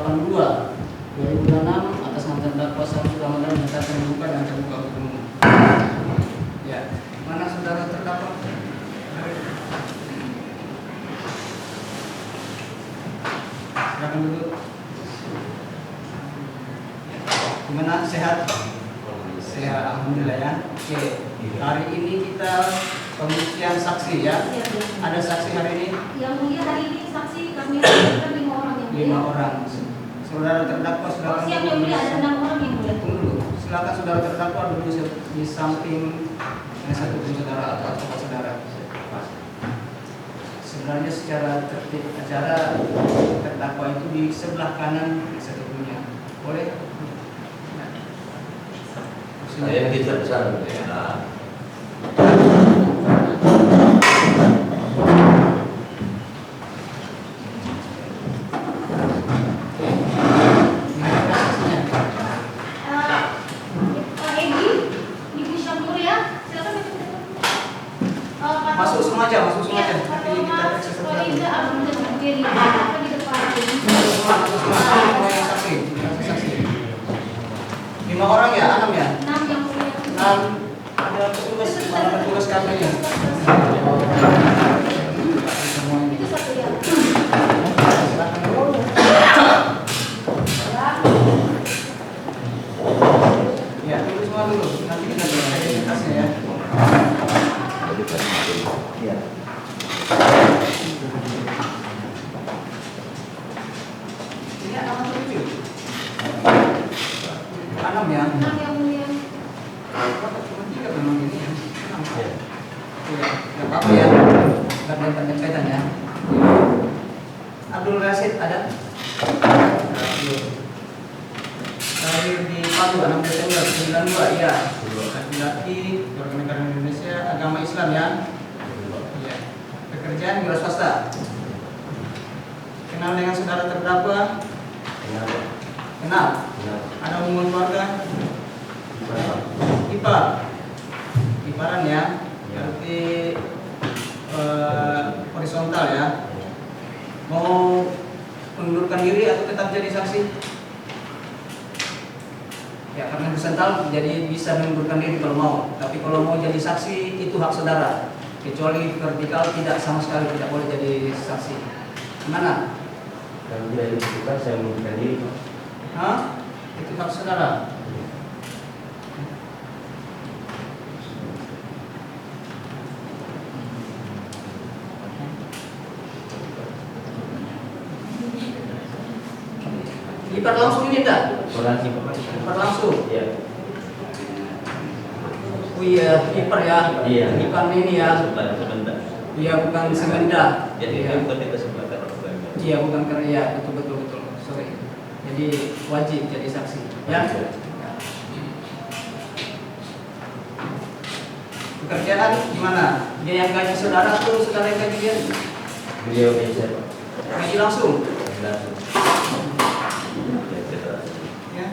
82/2006 atas nama terdakwa Syamsul Ramadan menyatakan terbuka dan terbuka untuk umum. Ya, mana saudara terdakwa? Silakan duduk. Gimana, sehat? Sehat, alhamdulillah ya. Oke, hari ini kita pembuktian saksi ya. Ada saksi hari ini? Yang mulia hari ini saksi kami ada 5 orang yang mulia. 5 orang. Saudara terdakwa silakan. Siap yang mulia, ada 6 orang yang mulia. Tunggu dulu. Silakan saudara terdakwa duduk di samping yang satu pun saudara atau tempat saudara. Sebenarnya secara tertib acara terdakwa itu di sebelah kanan satunya. Boleh? Saya kita besar ya. Masuk semua aja. Nanti kita periksa satu-satu. Semua yang saksi. 5 orang ya, 6 ya? 6 yang mulia. 6 ada petugas kami ya. Itu satu ya. Ya, tunggu semua dulu. Nanti kita berikan identitasnya ya. Ya. Ini anak lucu. 6 ya. 6 yang mulia. Cuma 3 memang ini ya. 6 ya. Enggak apa-apa ya. Enggak ada tanda-tanda ya. Abdul Rashid ada? Lahir di Palu 6 Desember 92 ya. Laki-laki, warga negara Indonesia, agama Islam ya. Iya. Pekerjaan wira swasta. Kenal dengan saudara terdakwa? Kenal. Ada hubungan keluarga? Iparan ya. Berarti horizontal ya. Mau mengundurkan diri atau tetap jadi saksi? Ya, karena horizontal jadi bisa mengundurkan diri kalau mau. Tapi kalau mau jadi saksi itu hak saudara. Kecuali vertikal tidak, sama sekali tidak boleh jadi saksi. Gimana? Kalau tidak dibutuhkan saya mengundurkan diri. Hah? Itu hak saudara. Lipat langsung ini enggak? Lipat langsung. Iya. Oh iya, kiper ya. Iya. Bukan ini ya. Sebentar. Iya, bukan semenda. Jadi ya. bukan kita sebentar. Iya, bukan karya. Betul. Sorry. Jadi wajib jadi saksi. Ya. Pekerjaan gimana? Dia yang gaji saudara atau saudara yang gaji dia? Beliau bisa. Gaji langsung. Langsung. Ya.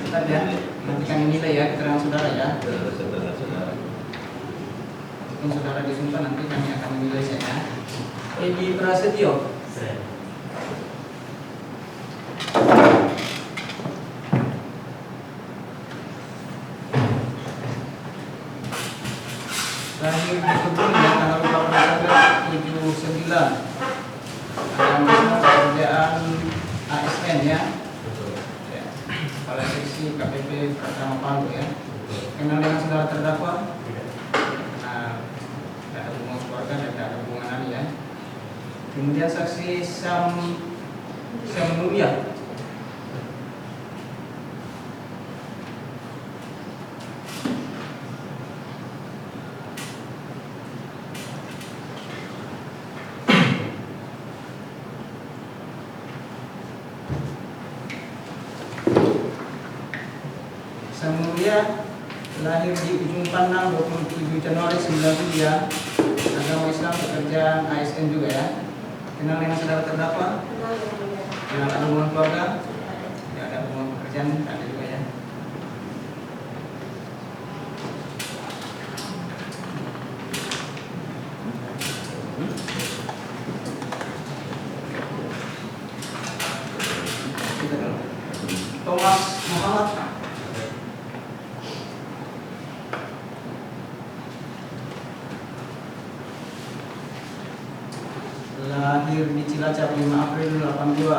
Bentar ya, nanti kami nilai ya keterangan saudara ya. Walaupun saudara disumpah nanti kami akan menilai saya. Edi Prasetyo. Lahir di Kebun ya, tanggal 14/79. Pekerjaan ASN ya. Kepala seksi KPP Pratama Palu ya. Kenal dengan saudara terdakwa? Nah, tidak ada hubungan keluarga dan tidak ada hubungan ahli ya. Kemudian saksi Sam Nuria. Sam Nuria lahir di Ujung Pandang 27 Januari 97 ya. Agama Islam, pekerjaan ASN juga ya. Kenal dengan saudara terdakwa? Kenal ada hubungan keluarga? Tidak ada hubungan pekerjaan, tidak ada juga ya. Thomas Muhammad. Lahir di Cilacap 5 April 82.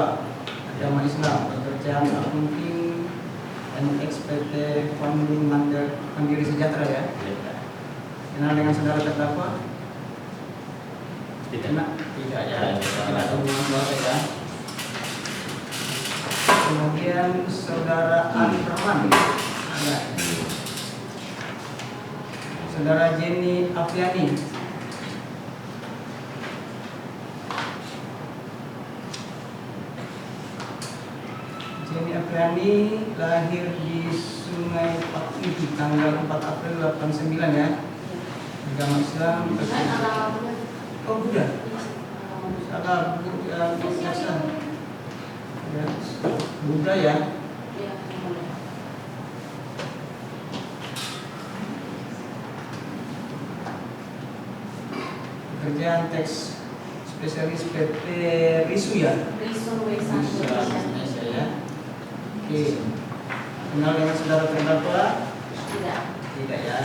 Agama Islam, pekerjaan accounting and XPT Founding Mandiri Sejahtera ya. Kenal dengan saudara terdakwa? Tidak. Tidak ya. Tidak ada hubungan keluarga ya. Kemudian saudara Ali Rahman ada. Saudara Jenny Apriani. Jenny Apriani lahir di Sungai Pakti tanggal 4 April 89 ya. Agama Islam. Oh Buddha. Salah Buddha biasa. Ya. Buddha ya. Pekerjaan teks spesialis PT Risu ya. Risu Indonesia ya. Oke. Kenal dengan saudara terdakwa? Tidak ya.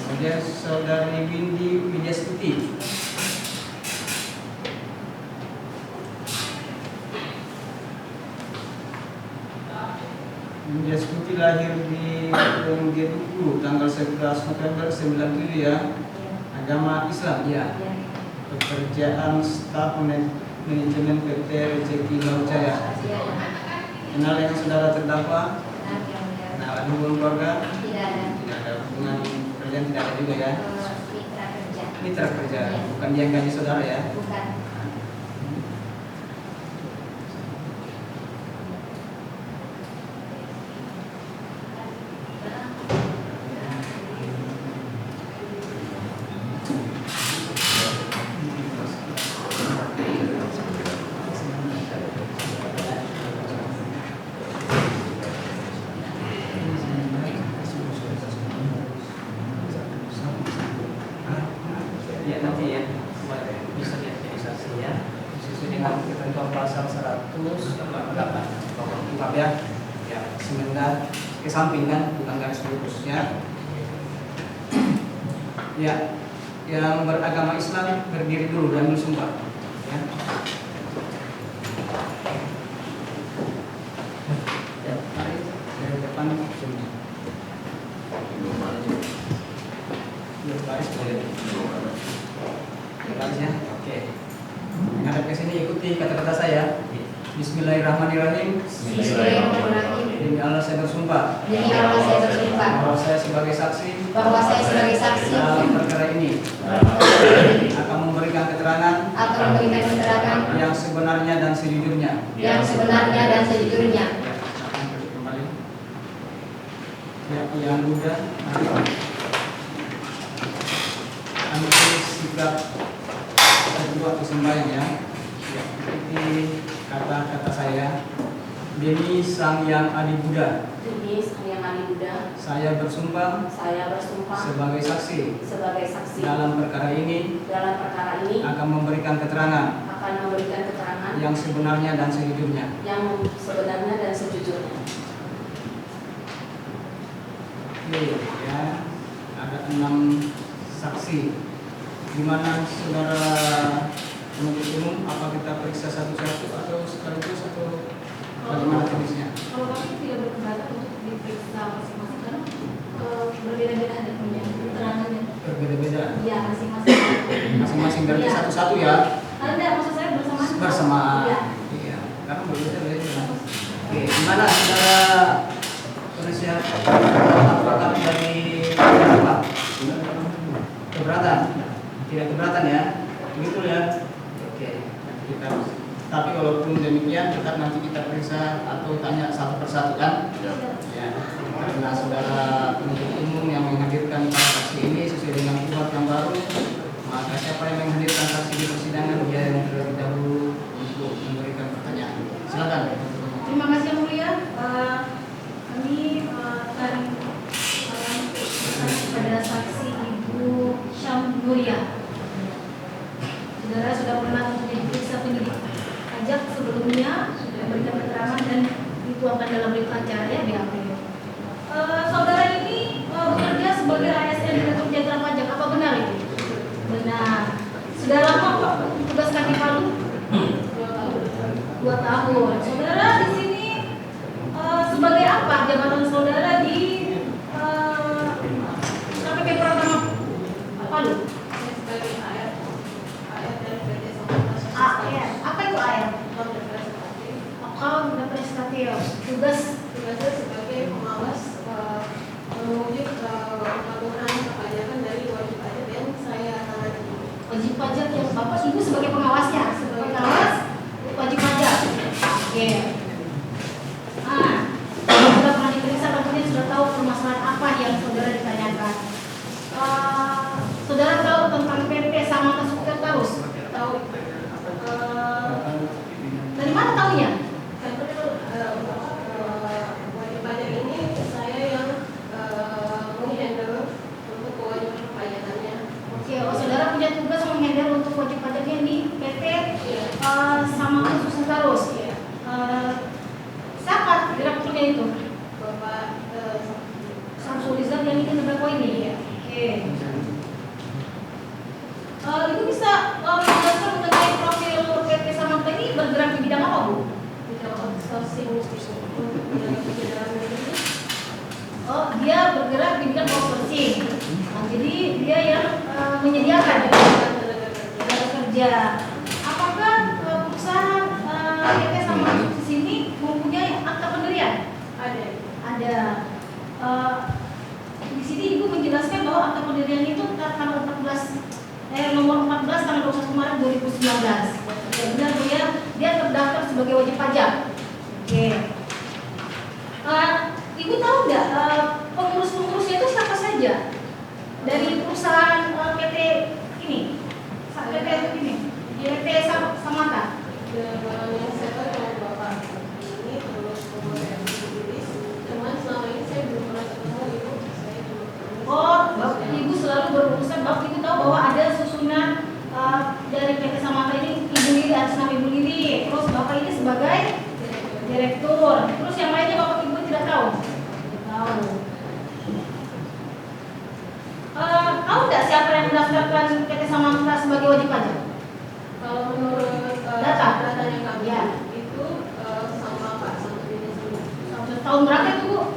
Kemudian saudari Windy Widyastuti. Widyastuti lahir di Geduku tanggal 11 November 97 ya. Agama Islam ya. Pekerjaan staf manajemen PT Rezeki Laujaya. Kenal dengan saudara terdakwa? Kenal ada hubungan keluarga? Tidak ada hubungan pekerjaan, tidak ada juga ya. Mitra kerja, bukan dia yang gaji saudara ya. Bukan. Ya nanti ya, bisa lihat dari saksi ya, sesuai dengan ketentuan pasal 108 ya, ya sebentar ke samping kan, bukan garis lurus ya. Ya, yang beragama Islam berdiri dulu dan bersumpah. Ya. Ya, mari dari depan sini. Baris boleh. Barisnya, oke. Menghadap ke sini ikuti kata-kata saya. Bismillahirrahmanirrahim. Bismillahirrahmanirrahim. Demi Allah saya bersumpah. Demi Allah saya bersumpah Bahwa saya sebagai saksi. bahwa saya sebagai saksi Dalam perkara ini. Akan memberikan keterangan. akan memberikan keterangan Yang sebenarnya dan sejujurnya. yang sebenarnya dan sejujurnya. Kembali. Ya, yang muda. Ambil sikap kedua atau sembahyang ya. Ikuti kata-kata saya. Demi Sang Yang Adi Buddha. Demi Sang Yang Adi Buddha, Saya bersumpah saya bersumpah sebagai saksi sebagai saksi dalam perkara ini dalam perkara ini akan memberikan keterangan akan memberikan keterangan yang sebenarnya dan sejujurnya. yang sebenarnya dan sejujurnya. Oke ya, ada 6 saksi. Di mana saudara penuntut umum, apa kita periksa satu-satu atau sekaligus atau bagaimana jenisnya? Kalau kami tidak berkeberatan untuk diperiksa masing-masing karena berbeda-beda ada punya keterangannya. Berbeda-beda. Iya, masing-masing. Masing-masing berarti Iya. satu-satu ya. Ada, maksud saya bersamaan. Bersamaan. Iya. Iya. Karena berbeda-beda. Oke, gimana saudara penasihat advokat dari apa? Keberatan? Tidak keberatan ya? Begitu ya? Oke. Kita. Tapi walaupun demikian, tetap nanti kita periksa atau tanya satu persatu kan? Ya. Karena saudara penuntut umum yang menghadirkan para saksi ini sesuai dengan kuhap yang baru, maka siapa yang menghadirkan saksi di persidangan dia yang terlebih dahulu untuk memberikan pertanyaan. Silakan. Terima kasih yang mulia. Kami akan kepada saksi Ibu Syam Nuria. Saudara sudah pernah menjadi periksa penyidik pajak sebelumnya, memberikan keterangan dan dituangkan dalam berita acara ya BAP. Saudara ini bekerja sebagai ASN Direktur Jenderal Pajak, apa benar itu? Benar. Sudah lama Pak tugas kaki Palu? 2 tahun. Saudara di sini sebagai apa jabatan saudara di KPP Pratama Palu? Sebagai AR dari PT AR. Apa itu AR? Account representatif. tugasnya sebagai pengawas mewujud pengaturan perpajakan dari wajib pajak yang saya tangani. Wajib pajak yang Bapak Ibu sebagai pengawasnya, pengawas wajib pajak. Oke. Sudah pernah diperiksa, tentunya sudah tahu permasalahan apa yang saudara ditanyakan. Saudara tahu tentang PP Samanta Sekretaris? Tahu Dari mana tahunya? wajib pajak ini saya yang menghandle untuk kewajiban perpajakannya. Oke, saudara punya tugas menghandle untuk wajib pajaknya di PT Samanta Sekretaris. Iya. Siapa direkturnya itu? Bapak Samsulizar yang ingin terdakwa ini. Oke. Ibu bisa menjelaskan mengenai profil PT Samanta ini bergerak di bidang apa, Bu? bidang outsourcing untuk penyelenggaraan ini. Oh, dia bergerak di bidang outsourcing. Nah, jadi dia yang menyediakan tenaga kerja. Apakah perusahaan PT Samanta di sini mempunyai akta pendirian? Ada. Ada. Di sini Ibu menjelaskan bahwa akta pendirian itu tanggal nomor 14 tanggal 21 Maret 2019. Ya, benar Bu ya, dia terdaftar sebagai wajib pajak. Oke. Ibu tahu nggak pengurus-pengurusnya itu siapa saja dari perusahaan PT ini? PT Samanta. Yang saya tahu dari Bapak ini terus kemudian ditulis, cuman selama ini saya belum pernah ketemu ibu. Saya belum ketemu. Oh, Ibu selalu berurusan, Bapak Ibu tahu bahwa ada susunan dari PT Samanta ini Ibu Lili, atas nama Ibu Lili. Terus Bapak ini sebagai direktur. Terus yang lainnya Bapak Ibu tidak tahu? Tahu. Tahu nggak siapa yang mendaftarkan PT Samanta sebagai wajib pajak? Kalau menurut datanya kami Ya. itu sama Pak satu jenis ini. Tahun berapa itu, Bu?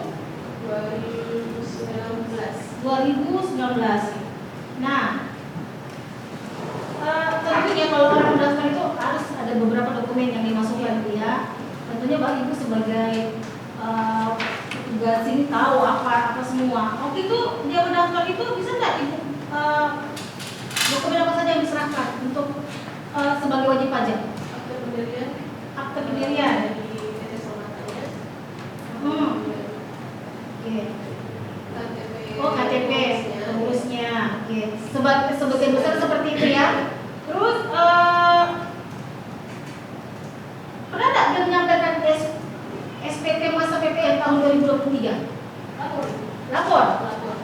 2019. 2019. Nah, tentunya kalau orang mendaftar itu harus ada beberapa dokumen yang dimasukkan, Bu ya. Tentunya Mbak Ibu sebagai tugas ini tahu apa semua. Waktu itu dia mendaftar itu bisa nggak Ibu dokumen apa saja yang diserahkan untuk sebagai wajib pajak? Akte pendirian. Akte pendirian. Dari PT Samantanya. Oke. KTP. Oh, KTP pengurusnya. Oke. Sebagian besar seperti itu ya. Terus pernah nggak dia menyampaikan SPP masa PPN tahun 2023? Lapor. Lapor.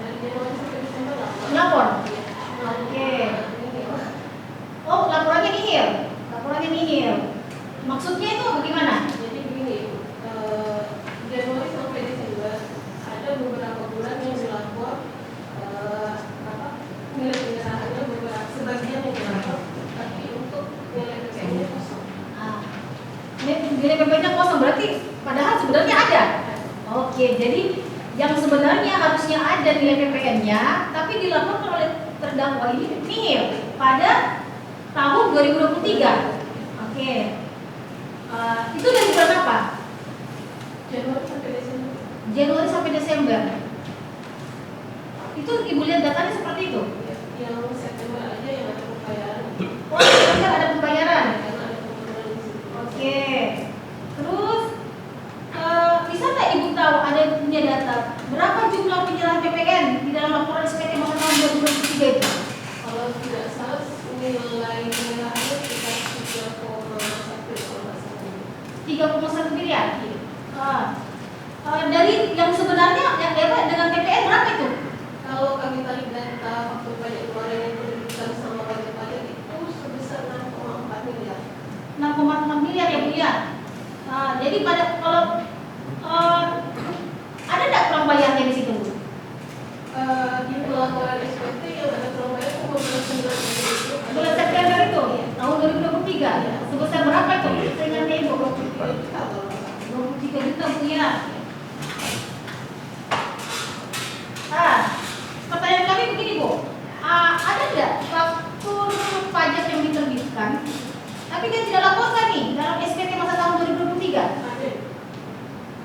Dari Januari sampai Desember lapor. Lapor. Iya. Oke. Oh, laporannya nihil. Maksudnya itu bagaimana? Jadi begini, Januari sampai Desember ada beberapa bulan yang dilapor nilai penyerahannya beberapa sebagian yang dilapor, tapi untuk nilai PPN-nya kosong. Nilai PP-nya kosong, berarti padahal sebenarnya ada. Oke, jadi yang sebenarnya harusnya ada nilai PPN-nya, tapi dilaporkan oleh terdakwa ini nihil pada tahun 2023. Oke. Itu dari bulan apa? Januari sampai Desember. Januari sampai Desember. Itu Ibu lihat datanya seperti itu. Yang September aja yang ada pembayaran. Oh, September ada pembayaran. Karena ada penurunan di situ. Oke. Terus bisa nggak Ibu tahu ada punya data berapa jumlah penyerahan PPN di dalam laporan SPT masa tahun 2023 itu? Kalau tidak salah nilai penyerahannya sekitar 3,1 kalau nggak salah. 3,1 miliar. Dari yang sebenarnya yang dapat dengan PPN berapa itu? Kalau kami tarik data faktur pajak kemarin yang diberikan sama wajib pajak itu sebesar 6,4 miliar. 6,4 miliar ya Bu ya. Jadi pada kalau pengembaliannya di situ? Di pelaporan SPT yang ada pengembalian itu bulan 9 Bulan September itu tahun 2023 sebesar berapa itu? Seingatnya Ibu 23 juta. 23 juta Bu ya. Pertanyaan kami begini Bu, ada nggak faktur pajak yang diterbitkan tapi dia tidak laporkan nih dalam SPT masa tahun 2023? Ada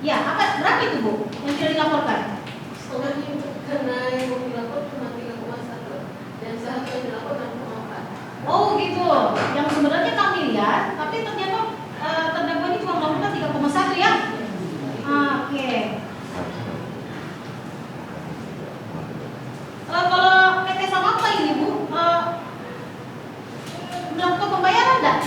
Ya, berapa itu Bu yang tidak dilaporkan? setengahnya karena yang mau dilapor cuma 3,1 dan seharusnya dilapor 6,4. Oh gitu, yang sebenarnya kami lihat tapi ternyata terdakwa ini cuma melakukan 3,1 ya? Oke. Kalau PT Samapta ini Bu, melakukan pembayaran enggak?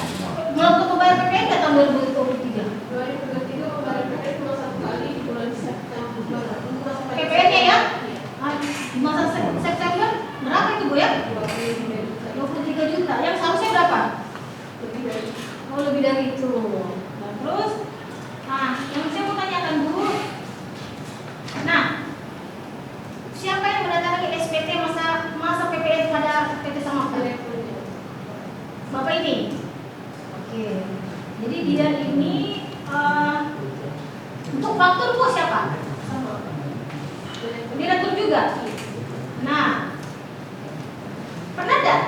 Melakukan pembayaran PPN enggak tahun 2023? 2023 pembayaran PPN cuma 1 kali di bulan September. PPN-nya ya? Di masa September berapa itu Bu ya? 23 juta. Yang seharusnya berapa? Lebih dari Oh lebih dari itu. Nah, terus, yang saya mau tanyakan Bu, nah siapa yang mendatangani SPT masa PPN pada PT Samapta? Bapak ini. Oke. Jadi dia ini untuk faktur Bu siapa? sama. Direktur juga. Nah, pernah enggak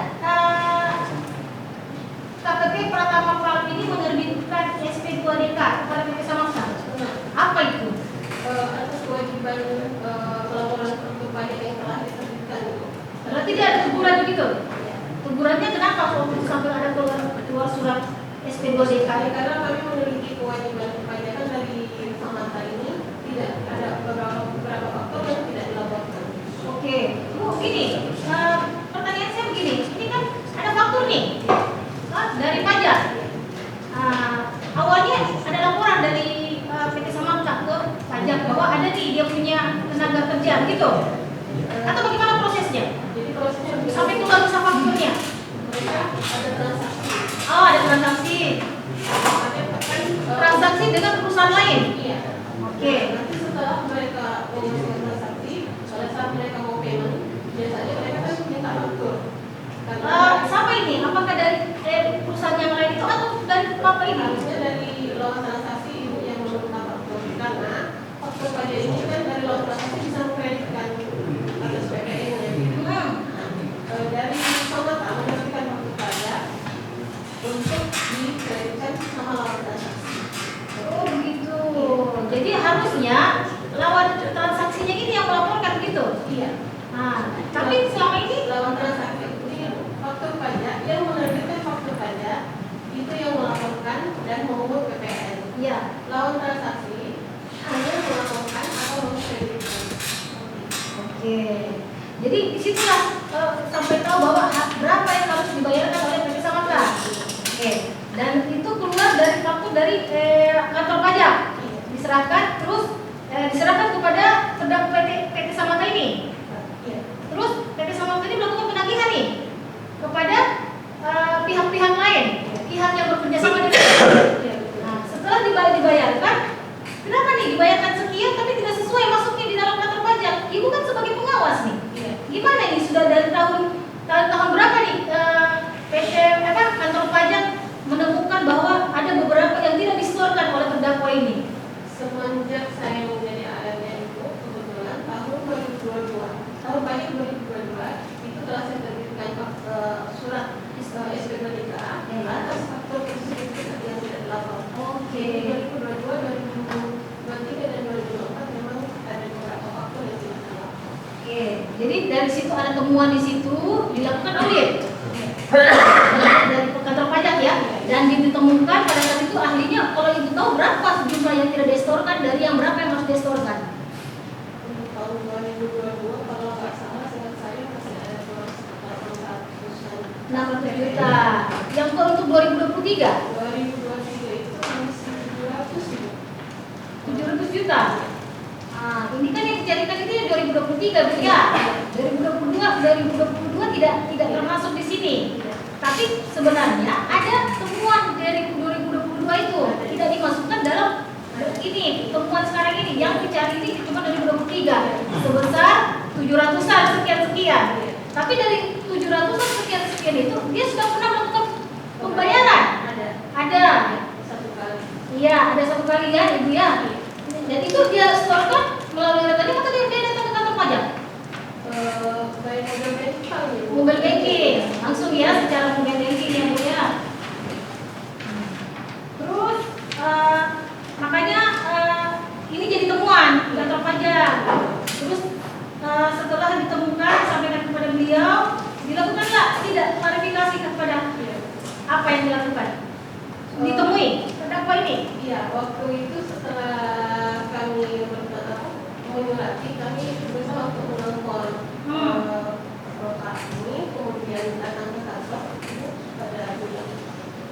KPP Pratama Palm ini menerbitkan SP2DK kepada PT Samapta? Apa itu? Atas kewajiban pelaporan untuk pajak yang telah diterbitkan. Berarti dia ada teguran begitu? Tegurannya kenapa kok sampai ada keluar surat SP2DK? Karena kami memiliki kewajiban perpajakan dari Samapta ini tidak ada beberapa faktor yang tidak dilaporkan. Oke, Bu, gini, pertanyaan saya begini, ini kan ada faktur nih dari pajak. Awalnya ada laporan dari PT Samapta ke pajak bahwa ada nih dia punya tenaga kerja, gitu? Atau bagaimana prosesnya? Jadi prosesnya begitu. Sampai keluar bisa fakturnya? Mereka ada transaksi. Oh, ada transaksi. Ada kan Transaksi dengan perusahaan lain? Iya. Oke. Nanti setelah mereka menyelesaikan transaksi, pada saat mereka mau payment, biasanya mereka kan minta faktur. Siapa ini? Apakah dari perusahaan yang lain itu atau dari Bapak ini? Harusnya dari lawan transaksi ibu yang meminta faktur, karena faktur pajak ini kan dari lawan transaksi bisa mengkreditkan atas PPN-nya. Dari Samapta menerbitkan faktur pajak untuk dikreditkan sama lawan transaksi. Oh begitu. Jadi harusnya lawan transaksinya ini yang melaporkan gitu. Iya. Tapi selama ini Lawan transaksi ini faktur pajak yang menerbitkan faktur pajak itu yang melaporkan dan memungut PPN. ya. Lawan transaksi hanya melaporkan atau mengkreditkan. Oke. Jadi disitulah sampai tahu bahwa berapa yang harus dibayarkan oleh PT Samapta. Oke. Dan itu keluar dari faktur dari kantor pajak. Diserahkan kepada terdakwa PT Samapta ini. Iya. Terus PT Samapta ini melakukan penagihan nih kepada pihak-pihak lain, pihak yang bekerja sama dengan. Nah, setelah dibayarkan, kenapa nih dibayarkan sekian tapi tidak sesuai masuknya di dalam kantor pajak? Ibu kan sebagai pengawas nih. Iya. Gimana ini sudah dari tahun berapa nih kantor pajak menemukan bahwa ada beberapa yang tidak disetorkan oleh terdakwa ini? Semenjak saya menjadi ART itu kebetulan tahun 2022, tahun pajak 2022 itu telah saya terbitkan surat SP2DK atas faktor tersebut yang tidak dilapor. Oke. 2022, 2023 dan 2024 memang ada beberapa faktor yang tidak dilapor. Oke. Jadi dari situ ada temuan di situ dilakukan audit dari kantor pajak ya, dan ditemukan pada saat itu ahlinya kalau ibu tahu berapa jumlah yang tidak disetorkan dari yang berapa yang harus disetorkan? Untuk tahun 2022 kalau nggak salah seingat saya masih ada 600 juta. Yang untuk 2023 2023 itu masih 700 juta. Ini kan yang dicarikan itu yang 2023 Bu ya. 2022 tidak termasuk di sini. Tapi sebenarnya ada temuan dari 2022 itu tidak dimasukkan dalam ini temuan sekarang ini yang dicari ini cuma 2023. kali ya Ibu ya. Dan itu dia setorkan melalui rekening atau dia datang ke kantor pajak? By mobile banking, Ibu. Mobile banking, langsung ya secara mobile banking ya Bu ya. Terus makanya ini jadi temuan di kantor pajak. Terus setelah ditemukan sampaikan kepada beliau, dilakukan nggak tidak klarifikasi kepada apa yang dilakukan? Ditemui terdakwa ini? Iya, waktu itu setelah kami menyurati, kami berusaha untuk menelpon bapak ini, kemudian datang ke kantor pada bulan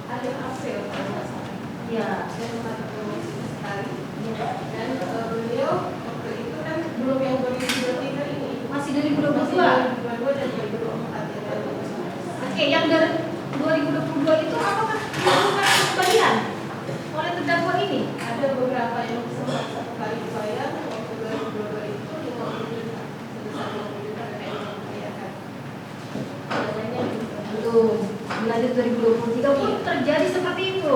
akhir April kalau nggak salah. Ya. Saya sempat ketemu sekali. Ya. Dan beliau waktu itu kan belum yang 2023 ini. Masih 2022. Masih 2022 dan 2024 ya. Oke, yang dari 2022 itu apakah dilakukan kembalian oleh terdakwa ini? Ada beberapa yang sempat satu kali dibayar waktu 2022 itu 50 juta sebesar 50 juta PPN yang dibayarkan. Adanya Belum. Lanjut 2023 pun terjadi seperti itu.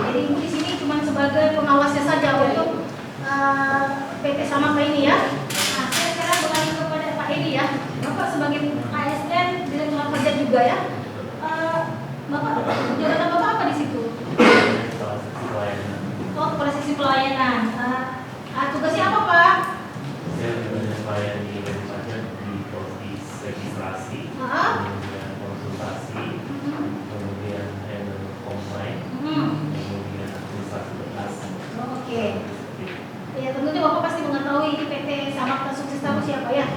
Jadi Ibu di sini cuma sebagai pengawasnya saja untuk PT Samaka ini ya. Nah, saya sekarang beralih kepada Pak Edi ya. Bapak sebagai ASN Direktur Pajak juga ya. Bapak jabatan Bapak apa di situ? Oh, kepala seksi pelayanan. Tugasnya apa Pak? Saya benar-benar melayani wajib pajak di proses registrasi, kemudian konsultasi, kemudian handle komplain, kemudian administrasi berkas. Oke. Ya tentunya Bapak pasti mengetahui ini PT Samaka Sukses Tamu siapa ya?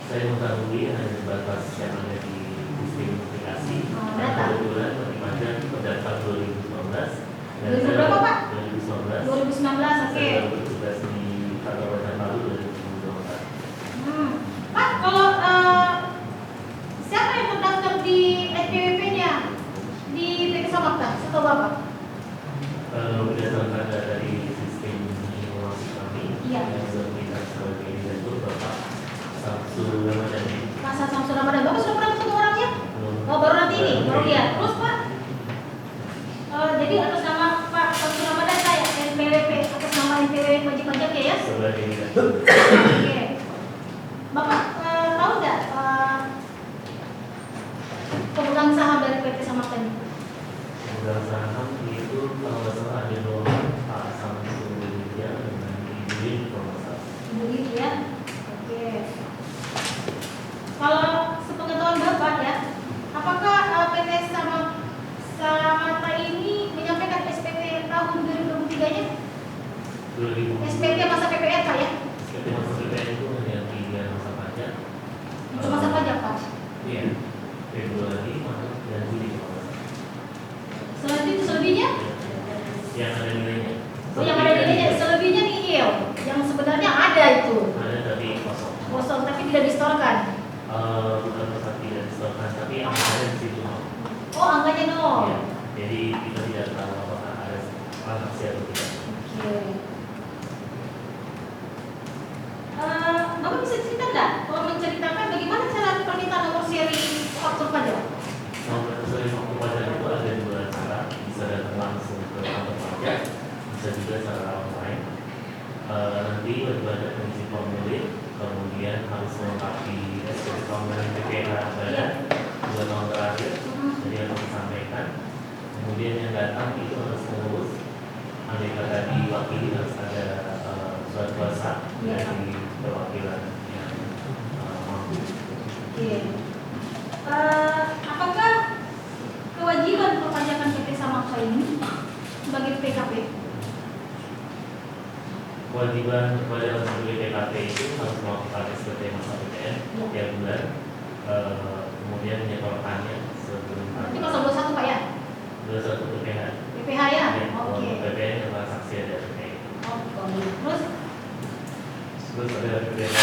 Saya mengetahui hanya sebatas yang ada di sistem aplikasi. Data. Kebetulan wajib pajak terdaftar 2019. Dan 2000 berapa Pak? 2019. 2019, oke. Saya baru bertugas di kantor pajak baru 2024. Pak, kalau siapa yang terdaftar di SPWP-nya di PT Samaka? Setahu Bapak? Berdasarkan data dari sistem informasi kami, Iya. yang sudah kita sebagai direktur Bapak Samsul Ramadhani. Pak Samsul Ramadan, Bapak sudah pernah ketemu orangnya? Oh, baru nanti ini, baru lihat. Terus Pak, jadi atas nama Pak Samsul Ramadan saya NPWP, atas nama NPWP wajib pajak ya? Sebagai direktur. Oke. Bapak tahu nggak pemegang saham dari PT Samaka ini? Pemegang saham itu kalau nggak salah ada dua Pak Samsul Widya dengan Ibu Lin kalau nggak salah. Ibu Lili ya. Oke. Kalau sepengetahuan Bapak ya, apakah PT Samaka ini menyampaikan SPT tahun 2023-nya? 2000. SPT masa PPR Pak ya? SPT masa PPN itu hanya 3 masa pajak. Itu masa pajak Pak. Iya. Februari, Maret, dan Juli kalau nggak salah. Selanjutnya selebihnya? Yang ada nilainya. Oh yang ada nilainya, selebihnya nihil. Yang sebenarnya ada itu. Ada tapi kosong. Kosong tapi tidak distorkan. Bukan pasal tidak distorkan, tapi angkanya di situ. Oh angkanya nol. Iya. Jadi kita tidak tahu apakah ada transaksi atau tidak. Oke. Bapak bisa cerita nggak? Kalau menceritakan bagaimana cara permintaan nomor seri faktur pajak? Nomor seri faktur pajak itu ada dua cara, bisa datang langsung ke kantor pajak, bisa juga secara online. Nanti wajib pajak mengisi formulir, kemudian harus melengkapi SPT formulir PPH badan 2 tahun terakhir, jadi harus disampaikan. Kemudian yang datang itu harus mengurus, andai kata diwakili harus ada surat kuasa dari perwakilan yang mampu. Oke. Apakah kewajiban perpajakan PT Samaka ini sebagai PKP? Kewajiban kepada sebagai PKP itu harus melakukan SPT masa PPN tiap bulan, kemudian menyetorkannya sebelum Ini pasal 21 Pak ya? 21 PPH. PPH ya? Kalau Oke. PPN yang transaksi ada PPN. Terus Terus ada PPH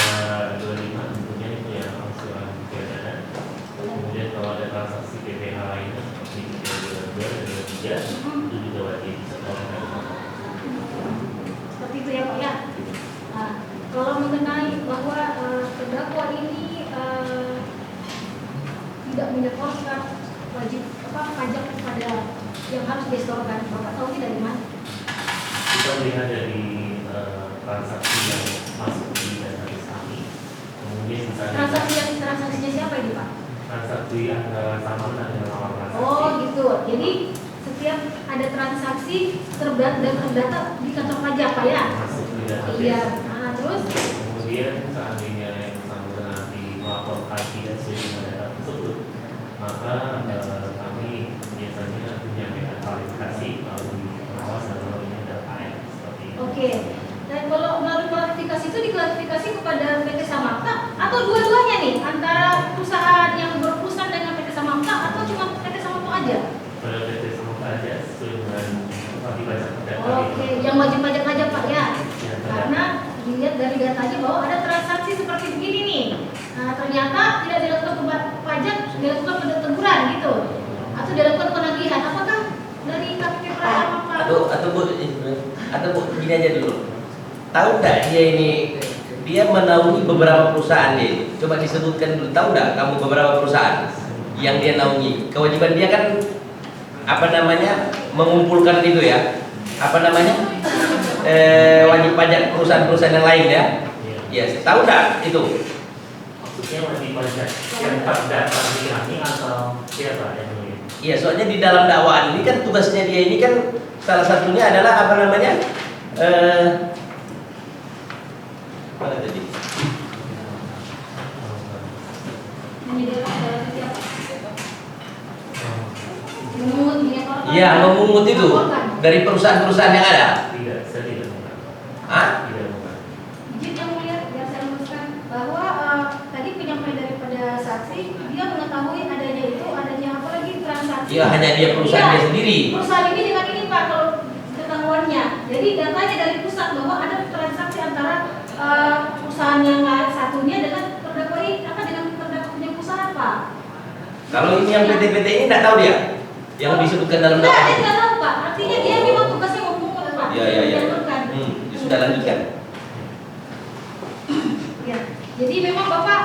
25 tentunya itu yang angsuran kegiatan. Kemudian kalau ada transaksi PPH lainnya seperti PPH 22 dan 23 itu juga wajib disetorkan. seperti itu ya Pak ya. Nah, kalau mengenai bahwa terdakwa ini tidak menyetorkan wajib pajak kepada yang harus disetorkan? Bapak tahu tidak dari mana? Kita melihat dari transaksi yang masuk di database kami. Kemudian misalnya Transaksinya siapa ini Pak? transaksi antara samaran dengan awal transaksi. Oh gitu. Jadi setiap ada transaksi terdata di kantor pajak Pak ya? Masuk di database. Iya. Nah, terus? Kemudian seandainya yang bersangkutan nanti melaporkan tidak sesuai dengan data tersebut, maka kami biasanya menyampaikan klarifikasi melalui pengawas dan melalui data seperti itu. Oke. Dan kalau melalui klarifikasi itu diklarifikasi kepada PT Samarta atau dua-duanya nih, antara perusahaan yang berurusan dengan PT Samarta atau cuma PT Samarta aja? Pada PT Samarta aja sesuai dengan wajib pajak data. Oke, yang wajib pajak aja Pak ya. Ya, Karena dilihat dari datanya bahwa ada transaksi seperti begini nih. Nah, ternyata tidak dilakukan pajak, dilakukan teguran gitu. Atau dilakukan penagihan. Apakah dari KPP Pratama Pak? Atau Bu, gini aja dulu. Tahu nggak dia menaungi beberapa perusahaan dia? Coba disebutkan dulu, tahu nggak kamu beberapa perusahaan yang dia naungi? Kewajiban dia kan mengumpulkan itu ya, wajib pajak perusahaan-perusahaan yang lain ya. Ya, tahu nggak itu? Maksudnya wajib pajak yang terdaftar di kami atau siapa yang ini? Iya, soalnya di dalam dakwaan ini kan tugasnya dia ini kan salah satunya adalah mana tadi? Menyediakan siapa? Memungut, menyetorkan. Iya, memungut itu dari perusahaan-perusahaan yang ada. Tidak, saya tidak mengenal. Hah? Tidak mengenal. Izin yang mulia, biar saya luruskan bahwa tadi penyampaian daripada saksi dia mengetahui adanya apa lagi transaksi. Iya, hanya dia perusahaan dia sendiri. Perusahaan ini dengan ini Pak kalau ketahuannya. Jadi datanya dari pusat bahwa ada transaksi antara perusahaan yang satunya dengan terdakwa dengan terdakwa punya perusahaan Pak. Kalau ini yang PT-PT ini tidak tahu dia yang disebutkan dalam Enggak, dia dakwaan. tidak tahu Pak. Artinya dia memang tugasnya memungut Pak. Iya. Menyalurkan. Ya sudah lanjutkan. Ya. Jadi memang Bapak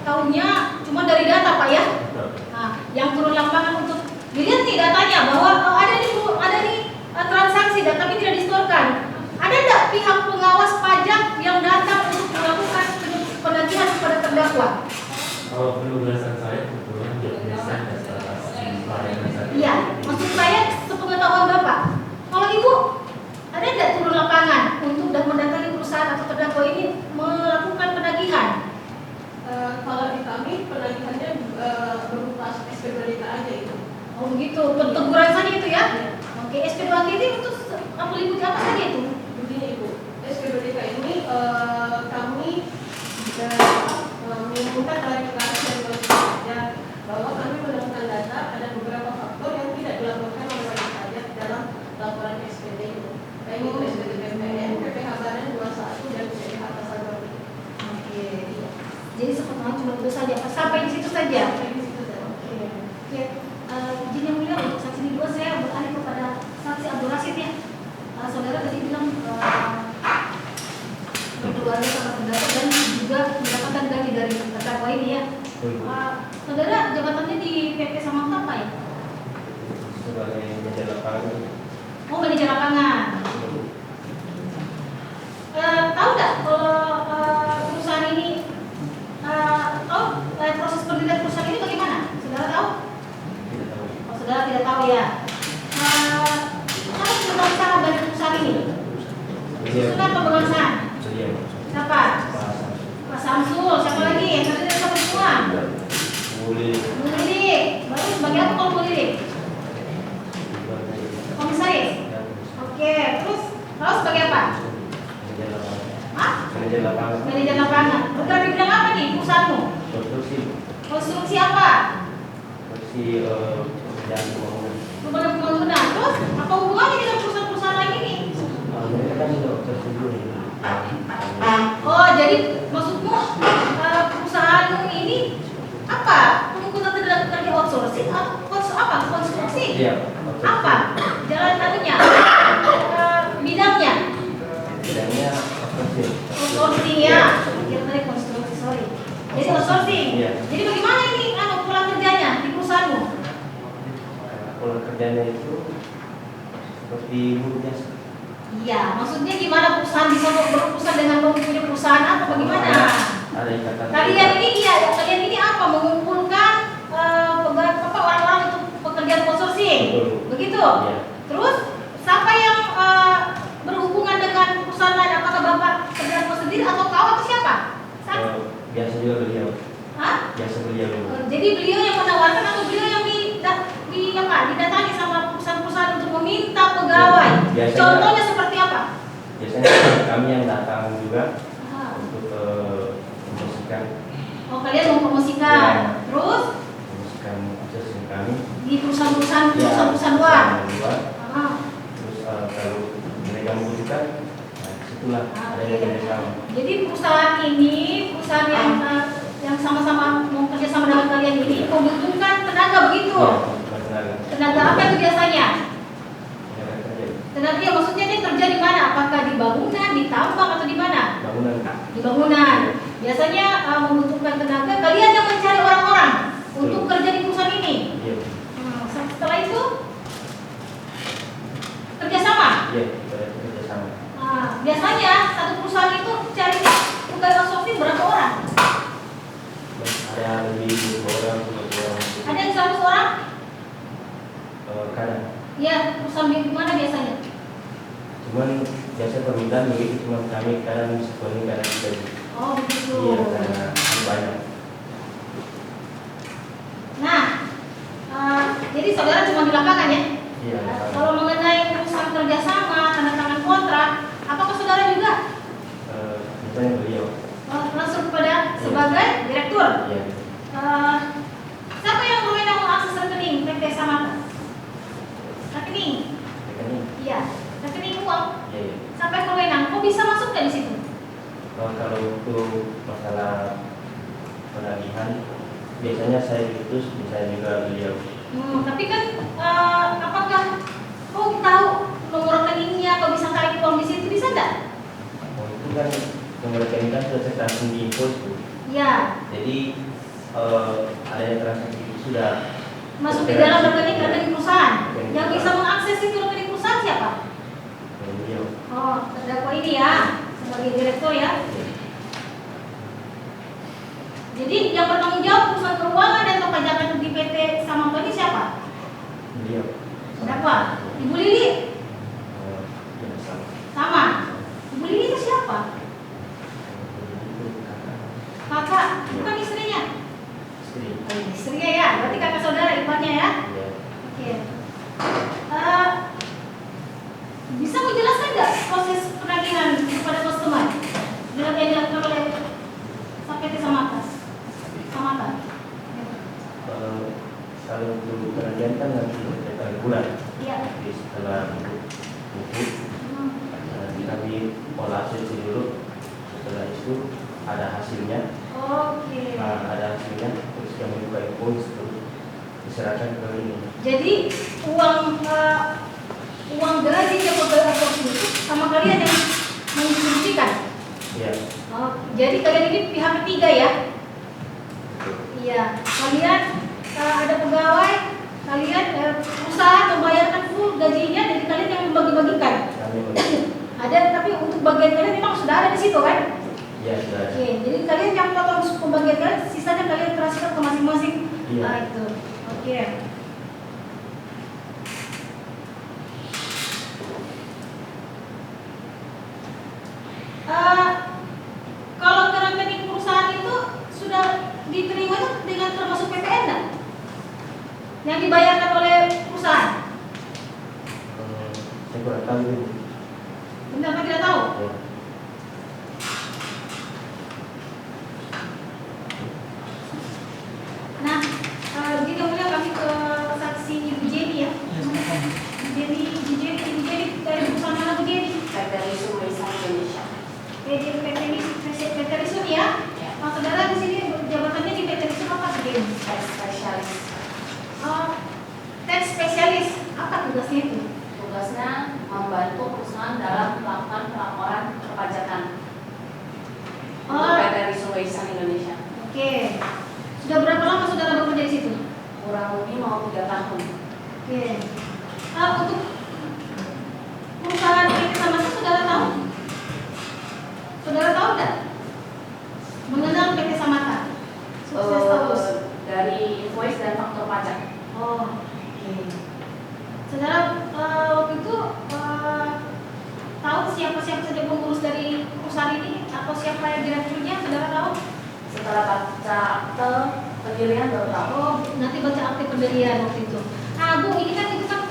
tahunya cuma dari data Pak ya. Betul. Nah, yang turun lapangan untuk dilihat nih datanya bahwa ada nih transaksi tapi tidak disetorkan. Ada tidak pihak pengawas pajak yang datang untuk melakukan penagihan kepada terdakwa? Kalau penugasan saya kebetulan jobdesk dan transaksi pelayanan saya. Iya, maksud saya sepengetahuan Bapak. Kalau Ibu ada tidak turun lapangan untuk mendatangi perusahaan atau terdakwa ini melakukan penagihan? Kalau di kami penagihannya berupa SP2DK aja itu. Oh begitu, teguran saja itu ya? Oke, SP2DK itu meliputi apa saja itu? Begini Ibu, SP2DK ini kami meminta klarifikasi dari wajib pajak bahwa kami menemukan data ada beberapa faktor yang tidak dilaporkan oleh wajib pajak dalam laporan SPD itu. Baik itu SPD PPN, PPH Badan 21 dan PPH Tasawuri. Oke, jadi sepertinya cuma itu saja, sampai di situ saja. Sampai di situ saja. Oke, izin yang mulia untuk saksi kedua saya beralih kepada saksi Abdul Rashid ya. Saudara tadi bilang berkeluarga sama terdakwa dan juga mendapatkan gaji dari terdakwa ini ya. Saudara jabatannya di PP Samarta apa ya? Sebagai manajer lapangan. Oh, manajer lapangan. Tahu nggak kalau perusahaan ini proses pendirian perusahaan ini bagaimana? Saudara tahu? Tidak tahu. Oh, saudara tidak tahu ya. Siapa pemegang saham dari perusahaan ini? Sudah pemegang saham? Siapa? Pak Samsul. Siapa lagi? Yang tadi dari siapa semua? Bu Lidik. Baru sebagai apa kalau Bu Lidik? Komisaris. Oke. Terus sebagai apa? Hah? Manajer lapangan. Manajer lapangan. Bergerak di bidang apa nih perusahaanmu? Konstruksi apa? Pekerjaan pembangunan. Pembangunan. Terus apa hubungannya dengan perusahaan-perusahaan lain ini? Mereka kan dokter sendiri. Oh, jadi maksudmu perusahaanmu ini apa? Pengikutan kerja outsourcing atau apa? Konstruksi? Iya. Apa? Jalan anunya? Bidangnya? Bidangnya Outsourcing ya. Kira tadi konstruksi, sorry. Jadi outsourcing. Iya. Jadi bagaimana ini pola kerjanya di perusahaanmu? pola kerjanya itu seperti buruh biasa. Iya, maksudnya gimana perusahaan bisa berurusan dengan punya perusahaan apa bagaimana? Ada ikatan. Kalian ini apa? Mengumpulkan orang-orang untuk pekerjaan outsourcing, Betul. begitu? Iya. Terus siapa yang berhubungan dengan perusahaan lain? Apakah bapak kerjaan sendiri atau kau atau siapa? Biasa juga beliau. Hah? Biasa beliau dulu. Jadi beliau yang menawarkan atau beliau yang didatangi sama perusahaan-perusahaan untuk meminta pegawai? Biasanya- Contohnya seperti apa? Biasanya kami yang datang juga Ah. untuk mempromosikan Oh, kalian mau promosikan. Iya. Terus akses kami. di perusahaan-perusahaan Ya, luar. luar. Ah. Terus kalau mereka membutuhkan, nah, disitulah ada yang Oke. kerjasama. Jadi perusahaan yang sama-sama mau kerja sama dengan kalian ini membutuhkan tenaga begitu. Iya, bukan tenaga. Tenaga apa itu biasanya? Tenaga kerja. Tenaga ya, maksudnya dia kerja di mana? Apakah di bangunan, di tambang atau di mana? Bangunan. Di bangunan. Biasanya membutuhkan tenaga. Kalian yang mencari orang-orang untuk Betul. kerja di perusahaan ini. Iya. Setelah itu kerjasama. Iya, kita kerjasama. Biasanya satu perusahaan itu cari pegawai outsourcing berapa orang? Ada lebih 20 orang, 30 orang. Ada yang 100 orang? Kadang. Ya, perusahaan di mana biasanya? Cuman biasa permintaan begitu, cuma kami kadang sekolah kadang tidak. Oh begitu. Iya, karena banyak. Nah, jadi saudara cuma di lapangan ya? Iya. Kalau mengenai urusan kerjasama, tanda tangan kontrak, apakah saudara juga Misalnya beliau. langsung kepada sebagai direktur? Iya. Siapa yang berwenang mengakses rekening PT Samata? Rekening? Rekening. Iya, rekening uang. Iya, iya. Siapa yang berwenang? Kok bisa masuk ke di situ? Kalau untuk masalah penagihan, biasanya saya diutus, bisa juga beliau. Tapi kan apakah kau tahu nomor rekeningnya atau bisa tarik uang di situ, bisa enggak? Oh, itu kan nomor rekening kan sudah saya langsung diinput. Ya, Jadi adanya transaksi itu sudah masuk di dalam rekening perusahaan. Yang bisa mengakses itu rekening perusahaan siapa? beliau. Oh, terdakwa ini ya, sebagai direktur ya. Jadi yang bertanggung jawab urusan keuangan dan perpajakan di PT Samanta ini siapa? Beliau. Terdakwa. Ibu Lili Ya, sama. sama. Ibu Lili itu siapa? Itu kakak Kakak, bukan istrinya. istri. Oh, istrinya ya, berarti kakak saudara iparnya ya. Iya. Oke. Bisa menjelaskan nggak proses penagihan kepada customer yang dilakukan oleh PT Samata? Kalau untuk penagihan kan nanti per bulan. Iya. Jadi setelah buku nanti kami olah hasil dulu. Setelah itu ada hasilnya. Oke. Nah, ada hasilnya terus kami buka invoice terus diserahkan ke ini. Jadi uang gaji yang pegawai outsourcing itu sama kalian yang mendistribusikan. Iya. Oh, jadi kalian ini pihak ketiga ya? Betul. Iya. Kalian ada pegawai, kalian perusahaan membayarkan full gajinya, jadi kalian yang membagi-bagikan. Kami Ada, tapi untuk bagian kalian memang sudah ada di situ kan? Iya, sudah. Oke, jadi kalian yang potong pembagian kalian, sisanya kalian transfer ke masing-masing. Iya. Nah, itu. Oke. Kalau ke rekening perusahaan itu sudah diterima dengan termasuk PPN nggak? Yang dibayarkan oleh perusahaan? Saya kurang tahu ini. Benar apa tidak tahu? Ya. Nah, jadi kemudian kami ke saksi Ibu Jenny ya. Ibu Jenny dari perusahaan mana Bu Jenny? PT Risum Indonesia. PT Risum ya? Nah, saudara di sini jabatannya di PT Risum apa Bu Jenny? Tax Specialist. Tax spesialis, apa tugasnya itu? Tugasnya membantu perusahaan dalam melakukan pelaporan perpajakan untuk PT Risum Indonesia. Oke. Sudah berapa lama saudara bekerja di situ? Kurang lebih mau 3 tahun. Oke. siapa saja pengurus dari perusahaan ini atau siapa yang direkturnya, saudara tahu? Setelah baca akte pendirian baru tahu. Oh, nanti baca akte pendirian waktu itu. Nah, Bu, ini kan itu kan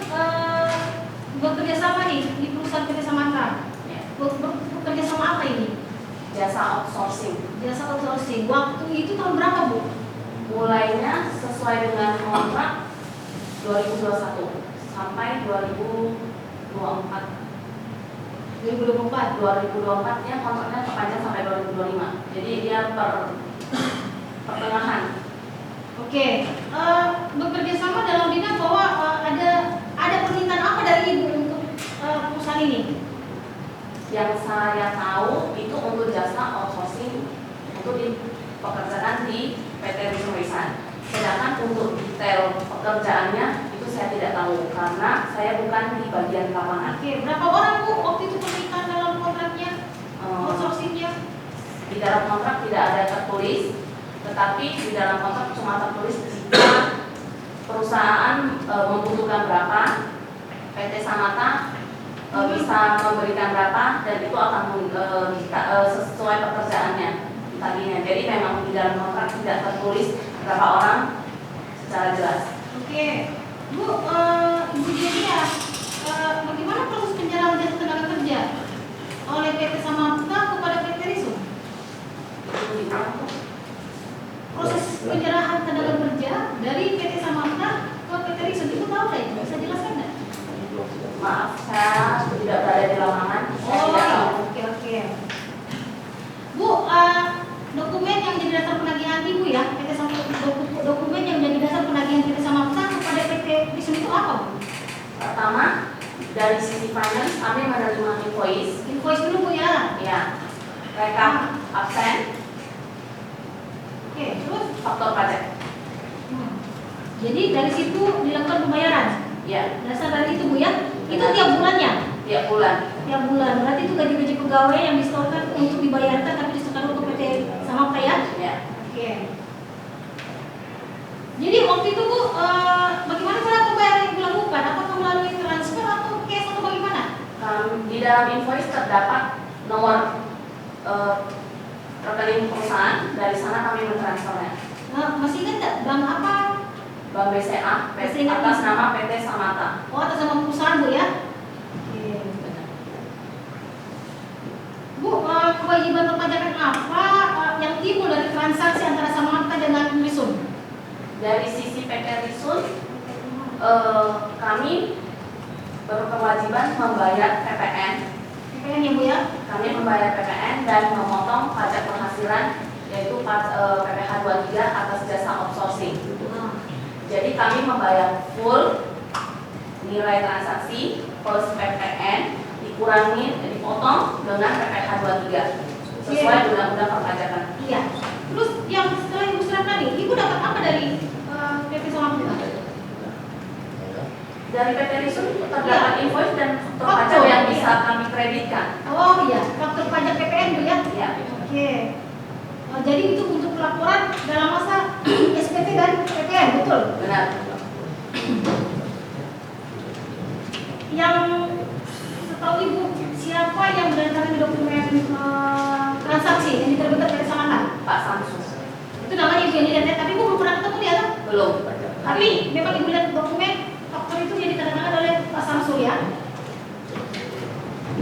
bekerja sama nih di perusahaan PT Samanta. Ya. Bekerja sama apa ini? Jasa outsourcing. Jasa outsourcing. Waktu itu tahun berapa, Bu? Mulainya sesuai dengan kontrak 2021 sampai 2024. 2024 nya kontraknya terpanjang sampai 2025. Jadi dia pertengahan. Oke. Bekerja sama dalam bidang bahwa ada permintaan apa dari Ibu untuk perusahaan ini? Yang saya tahu itu untuk jasa outsourcing untuk dipekerjakan di PT Wisnuwesan. Sedangkan untuk detail pekerjaannya itu saya tidak tahu karena saya bukan di bagian lapangan. Oke, berapa orang, Bu, waktu itu permintaan dalam kontraknya? Outsourcingnya? Di dalam kontrak tidak ada tertulis, tetapi di dalam kontrak cuma tertulis jika perusahaan membutuhkan berapa, PT Samanta bisa memberikan berapa, dan itu akan sesuai pekerjaannya tadinya. Jadi memang di dalam kontrak tidak tertulis berapa orang secara jelas. Oke, Bu, Ibu Delia, bagaimana proses penyerahan jasa tenaga kerja oleh PT Samanta kepada PT Risum? Itu gimana? Proses penyerahan tenaga kerja dari PT Samanta ke PT Risum itu tahu nggak itu? Bisa jelaskan nggak? Maaf, saya tidak berada di lapangan. Saya Oh, tidak tahu. oke. Bu, dokumen yang jadi dasar penagihan Ibu ya, PT Samanta, dokumen yang jadi dasar penagihan PT Samanta kepada PT Risum itu apa, Bu? Pertama, dari sisi finance kami menerima invoice. Invoice dulu, Bu ya. Ya, rekap absen, Oke, terus? faktor pajak. Jadi dari situ dilakukan pembayaran. Ya, Dasar dari itu, Bu ya. Itu tiap bulannya. tiap bulan. Tiap bulan. Berarti itu gaji-gaji pegawai yang disetorkan untuk dibayarkan tapi disetorkan untuk PT Samanta ya. Ya. Oke. Jadi waktu itu, Bu, bagaimana cara pembayaran yang dilakukan? Apakah melalui transfer atau cash atau bagaimana? Di dalam invoice terdapat nomor rekening perusahaan. Dari sana kami mentransfernya. Masih ingat nggak bank apa? Bank BCA Masih ingat atas ini? nama PT Samanta. Oh, atas nama perusahaan, Bu ya. Oke. Bu, kewajiban perpajakan apa yang timbul dari transaksi antara Samanta dengan Risum? Dari sisi PT Risun, kami berkewajiban membayar PPN. PPN ya, Bu ya. Kami membayar PPN dan memotong pajak penghasilan yaitu PPh 23 atas jasa outsourcing. Jadi kami membayar full nilai transaksi plus PPN dipotong dengan PPh 23 sesuai undang-undang perpajakan. Iya. Terus yang setelah Ibu serahkan nih, Ibu dapat apa dari PT Samanta? Dari PT Risun terdapat invoice dan faktur pajak yang bisa kami kreditkan. Oh iya, faktur pajak PPN, Bu ya. Ya. Oke. Jadi itu untuk pelaporan dalam masa SPT dan PPN, betul? Benar. Yang setahu Ibu, siapa yang menandatangani dokumen transaksi yang diterbitkan dari Samanta? Pak Samsu. Itu namanya Ibu yang lihat ya, tapi Ibu belum pernah ketemu dia kan? Belum. Tapi memang Ibu lihat dokumen faktur itu yang ditandatangani oleh Pak Samsul ya.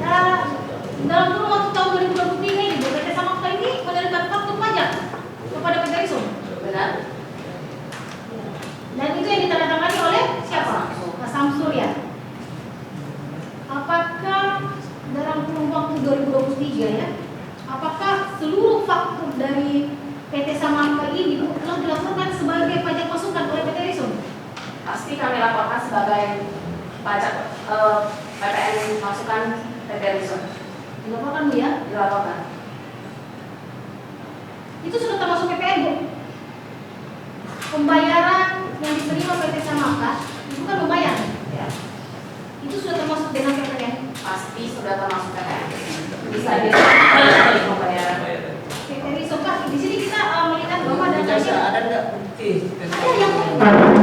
Nah, dalam kurun waktu tahun 2023 ini, Bu, PT Samanta ini menerbitkan faktur pajak kepada PT Risum. Benar. Dan itu yang ditandatangani oleh siapa? Pak Samsul. Pak Samsul ya. Apakah dalam kurun waktu 2023 ya, apakah seluruh faktur dari PT Samanta ini telah dilaporkan sebagai pajak masukan oleh PT Risum? Pasti kami laporkan sebagai pajak PPN masukan PT Risun. Dilaporkan, Bu ya? Dilaporkan. Itu sudah termasuk PPN, Bu. Pembayaran yang diterima PT Samanta itu kan membayar. Ya. Itu sudah termasuk dengan PPN. Pasti sudah termasuk PPN. Bisa dilihat dari pembayaran. PT Risum, Pak, di sini kita melihat bahwa Jasa datanya ada nggak bukti? ada yang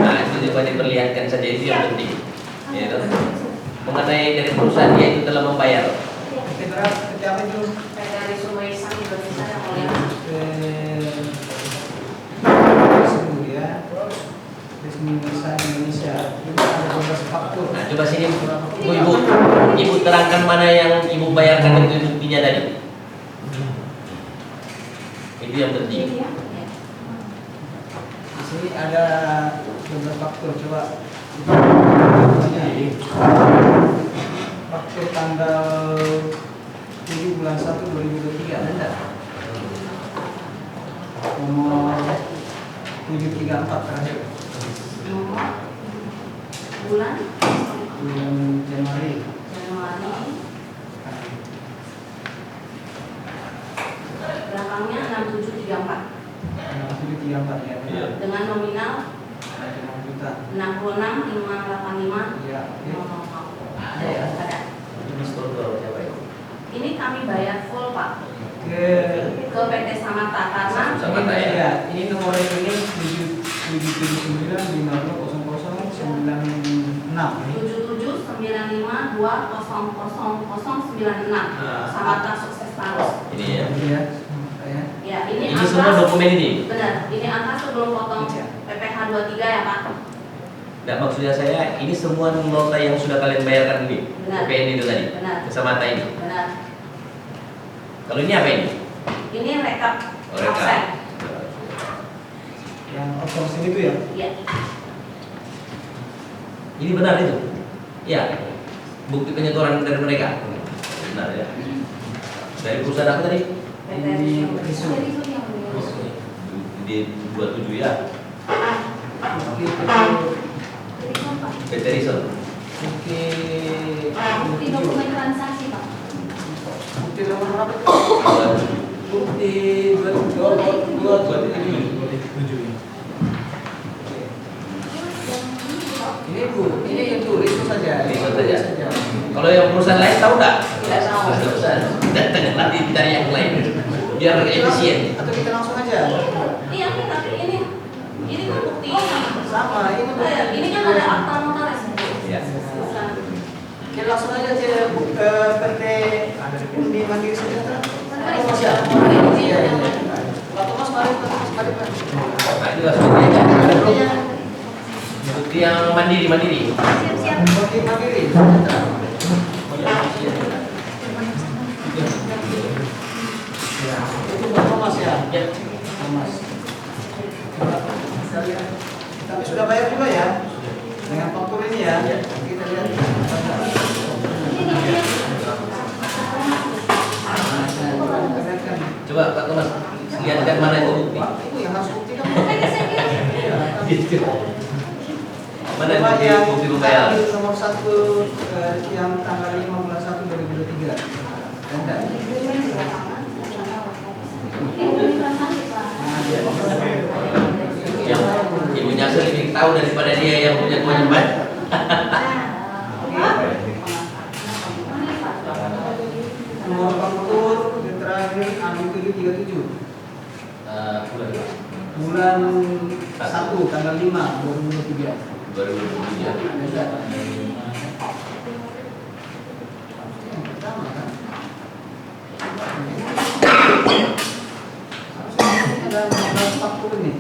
Nah, itu coba diperlihatkan saja, itu yang penting. Ya, toh. Mengenai dari perusahaan dia itu telah membayar. Ada PT apa itu? PT Resume Isang Indonesia yang mulia. Resmi ya. Resmi Indonesia. Itu ada 12 faktur. Nah, coba sini ibu, ibu terangkan mana yang ibu bayarkan itu buktinya tadi. Itu yang penting. Ini ya. Di sini ada 12 faktur. Coba. Faktur tanggal 7 bulan 1 2023 ada enggak? Nomor 734 terakhir. Nomor bulan Januari. belakangnya 6734 734 ya. Iya. dengan nominal 6 juta. 66.585. Iya. Ada ya? Ada. Ini store siapa ya? Ini kami bayar full Pak Ke ke PT Samata karena Samata ya. Ini nomor rekening 7799000096. 7795200096 Samata Sukses Paros. Ini ya. Iya. Ya. Ya, ini Ini semua dokumen ini. benar. Ini angka sebelum potong PPh 23 ya Pak. Nah, maksudnya saya ini semua nota yang sudah kalian bayarkan ini. Benar. PN itu tadi. Benar. Samata ini. Benar. Kalau ini apa ini? Ini rekap Oh, rekap. absen. Yang outsourcing itu ya. Iya. Ini benar itu? Ya. Bukti penyetoran dari mereka. Benar ya. Dari perusahaan apa tadi? PT Ini Resume. Di 27 ya. Bukti PT Risol. bukti Bukti dokumen transaksi Pak. bukti nomor berapa? Bukti 27. Ini Bu, ini itu risu saja. Risol saja. Kalau yang perusahaan lain tahu nggak? Tidak tahu. Nggak usah. Datang nanti cari yang lain. Biar efisien. Atau kita langsung aja. Iya, tapi ini kan bukti. Sama, ini Oh, ya, ini kan ada akta notaris. Ya. Bukan. Kita langsung aja ke PT Undi Mandiri Sejahtera. Mari. Mas ya. Iya, iya. Pak Thomas mari, Pak Thomas mari, Pak. Nah, itu langsung aja. Bukti yang mandiri. Siap-siap. Undi Mandiri Sejahtera. Ya, itu Pak Thomas ya. Ya. Thomas. Tapi sudah bayar juga ya dengan faktur ini ya. Kita lihat. Coba Pak Thomas lihatkan mana itu bukti. Itu yang harus buktikan. Mana bukti bukti pembayaran? Nomor 1 yang tanggal 5 bulan 1 2023. Ada. Yang ibunya lebih tahu daripada dia yang punya kewajiban. Nomor faktur yang terakhir A737 bulan 1 tanggal 5 2023. Baru ya. Ada. Yang pertama kan. Harusnya ada 15 faktur ini.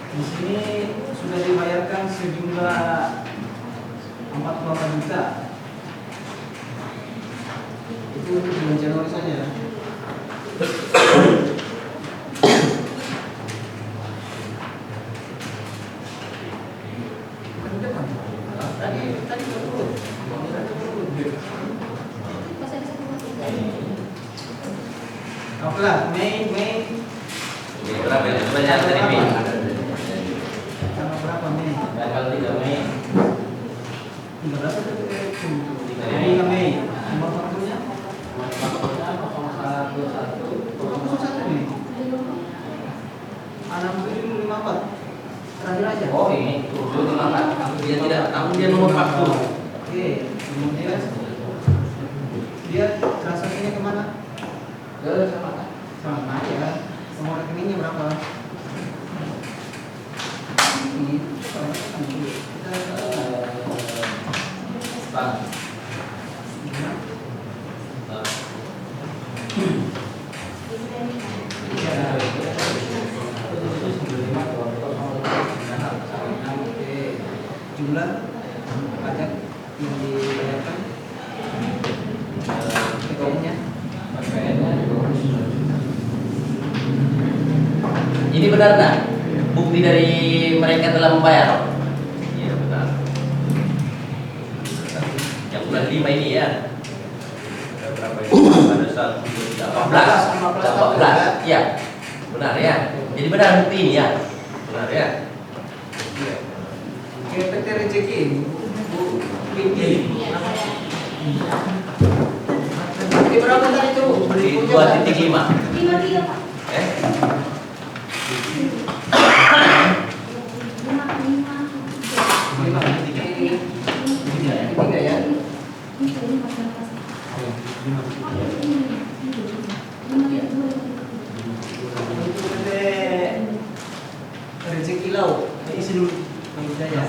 Di sini sudah dibayarkan sejumlah 48 juta. Itu untuk bulan Januari saja. Bukan di depan. Tadi berurut. Oke lah, Mei Ini berapa ya? Coba lihat tadi Mei. tanggal berapa Mei? Tanggal 3 Mei. 13 atau 3 Mei? Nomor fakturnya? 01 nih. 6754. Terakhir aja. Oh ini, dia tidak tahu dia nomor faktur. Oke, kemudian dia transaksinya Sama aja. Nomor rekeningnya berapa? Ini. Jumlah pajak yang dibayarkan PPN-nya. Ini benar tak? Bukti dari mereka telah membayar? Iya benar. Yang bulan 5 ini ya? Berapa ini? Pada saat 18. Ya, benar ya. Jadi benar bukti ini ya? Benar ya? PT rezeki Bu Pinky. Bukti berapa tadi itu? Di 2.5. 53 Pak. Eh? 3 ya. Rezeki laut. Isi dulu. Hidayah.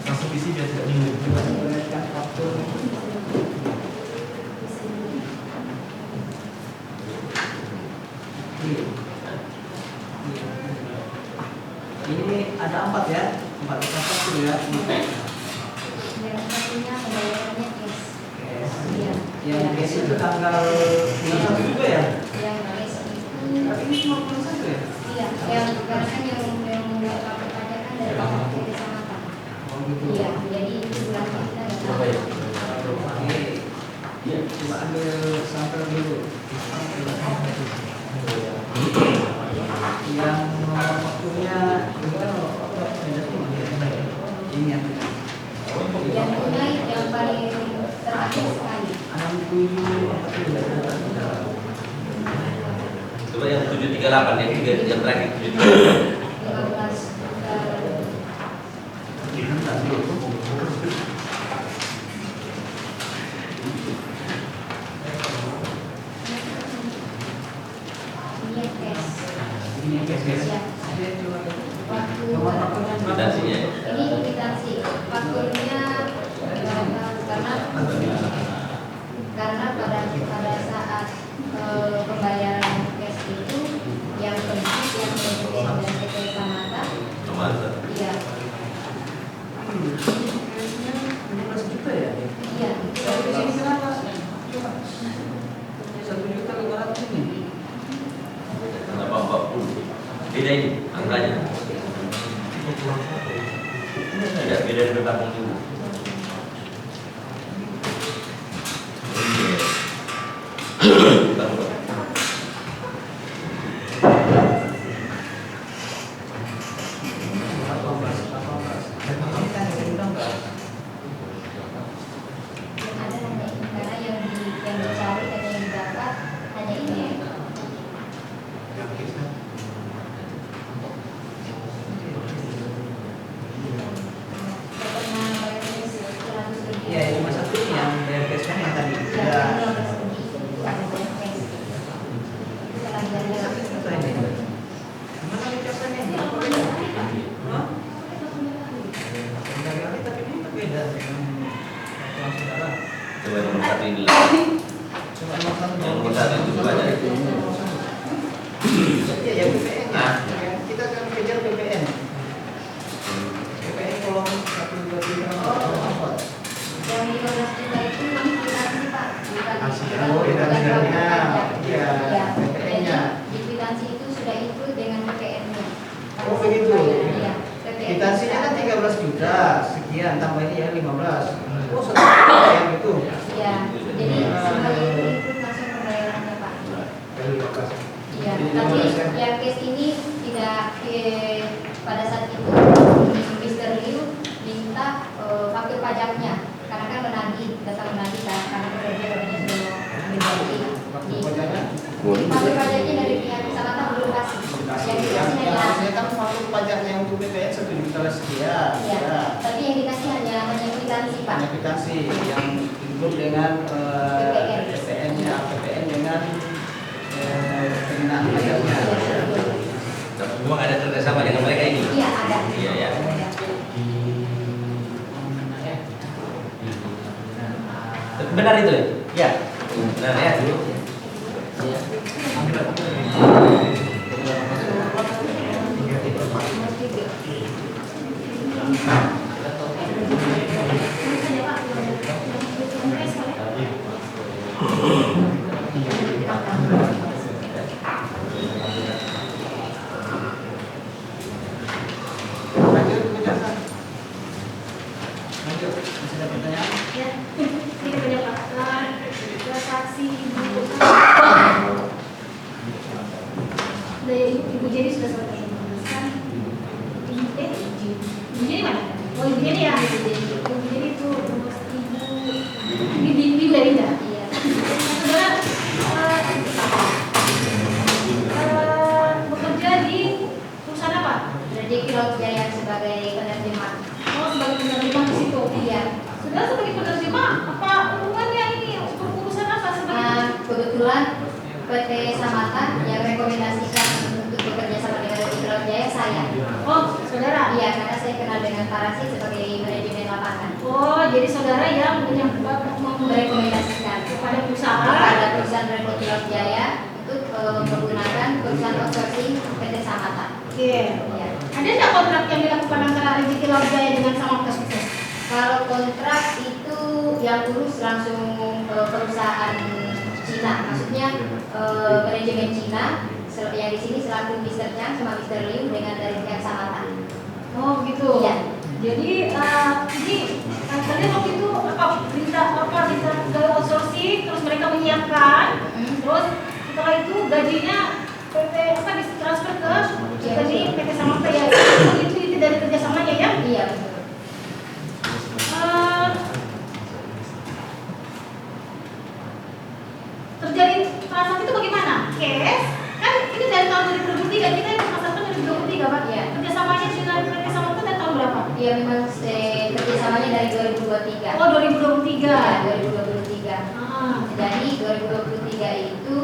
Langsung isi biar tidak bingung. Ini ada 4 ya, 4 faktur ya. Yang satunya pembayarannya cash. Iya. Yang cash itu tanggal 21 juga ya. Yang cash itu Tapi ini cuma 21 ya. iya, yang karena kan yang membuat lapor pajak kan dari PT Samata. Oh gitu. Iya, jadi itu bulannya kita nggak tahu. Oke. Iya, coba ambil sampel dulu. Yang nomor fakturnya ini kan ini yang Yang tunai yang paling terakhir sekali. 67. Coba yang 738 yang terakhir 738. 15 ini cash. Ini yang cash ya. Iya. Waktu Nomor fakturnya berapa? Kwitansinya. ini kwitansi fakturnya karena pada saat pembayaran cash itu yang penting yang mengikuti dengan PT Samata Samata. iya 15 juta ya. iya Tapi di sini kenapa? Coba. 1.500.000 ini. Kenapa 40? Beda ini angkanya. Tidak beda dengan kampung dulu. yang ada hanya ini karena yang dicari dan yang didapat hanya ini pernah bayar cash 100 lebih Ya, 51 ini yang bayar cash kan yang tadi. ya Ya. 15 lebih itu ada bayar cash itu setelah bayar Gimana ucapannya? Hah? Dari tapi ini berbeda dengan fakturan saudara. Coba nomor 1 ini. Coba nomor 1 Yang nomor 1 itu coba aja. Iya, ya BPN ya. Kita akan kejar BPN. BPN kolom 1, 2, 3, 4. yang 15 juta itu ini kwitansi Pak Kwitansi. bukan Oh, kwitansinya. pajak. Iya, Ya, BPN-nya. jadi di kwitansi itu sudah ikut dengan BPN-nya. Oh, begitu. Iya, BPN. Kwitansinya kan 13 juta sekian, tambah ini ya 15. Oh, 1 juta yang itu. Iya, jadi semuanya itu ikut langsung pembayarannya Pak. Dari 15. Iya, Jadi tapi 15 ya. yang case ini tidak pada saat itu Mr. Liu minta faktur pajaknya karena kan datang menagih kan karena bekerja orangnya sudah menjadi Waktu pajaknya. faktur pajaknya dari pihak Samata belum kasih. Yang dikasih Yang hanya harusnya kan faktur pajaknya untuk BPN 1 juta sekian. ya, tapi yang dikasih hanya kwitansi Pak. Hanya kwitansi yang cukup dengan PPN-nya, PPN dengan pengenaan pajaknya. Memang ada kerjasama dengan mereka ini. Iya ada. Iya ya. Benar itu ya? Benar ya. Lanjut, penjelasan. Lanjut, masih ada pertanyaan? Ya, ini pendapat saksi ibu Jenny sudah selesai menjelaskan. Ibu Jenny mana? Oh ibu Jenny ya. Ibu Jenny itu ibu Linda. Iya. Saudara bekerja di perusahaan apa? Rezeki Laut Jaya sebagai penerjemah. Oh sebagai penerjemah di situ. Iya. Saudara sebagai penerjemah apa hubungannya ini urusan apa sebagai? Kebetulan PT Samata yang rekomendasikan untuk bekerja sama dengan Rezeki Laut Jaya saya. Oh saudara. Iya, karena saya kenal dengan Pak Rasid sebagai manajemen lapangan. Oh jadi saudara yang Merekomendasikan kepada perusahaan. kepada perusahaan Rezeki Laut Jaya untuk menggunakan perusahaan outsourcing PT Samata. Oke. Iya. Ada nggak kontrak yang dilakukan antara Rezeki Laut Jaya dengan Samata Sukses? Kalau kontrak itu yang urus langsung perusahaan Cina, maksudnya manajemen Cina yang di sini selaku Mr. Chang sama Mr. Liu dengan dari pihak Samata. Oh begitu. Iya. Jadi ini kalian waktu itu berita gawe outsourcing, terus mereka menyiapkan, terus setelah itu gajinya PT ditransfer ke jadi PT Samata ya. Itu inti dari kerjasamanya ya? Iya betul. Terjadi transaksi itu bagaimana? Cash kan ini dari tahun 2023 kita masakan 2023 Pak. Iya. Kerjasamanya dengan PT Samata dari tahun berapa? Iya memang kerjasamanya dari 2023. Oh 2023. Iya 2023. Ah. Jadi 2023 itu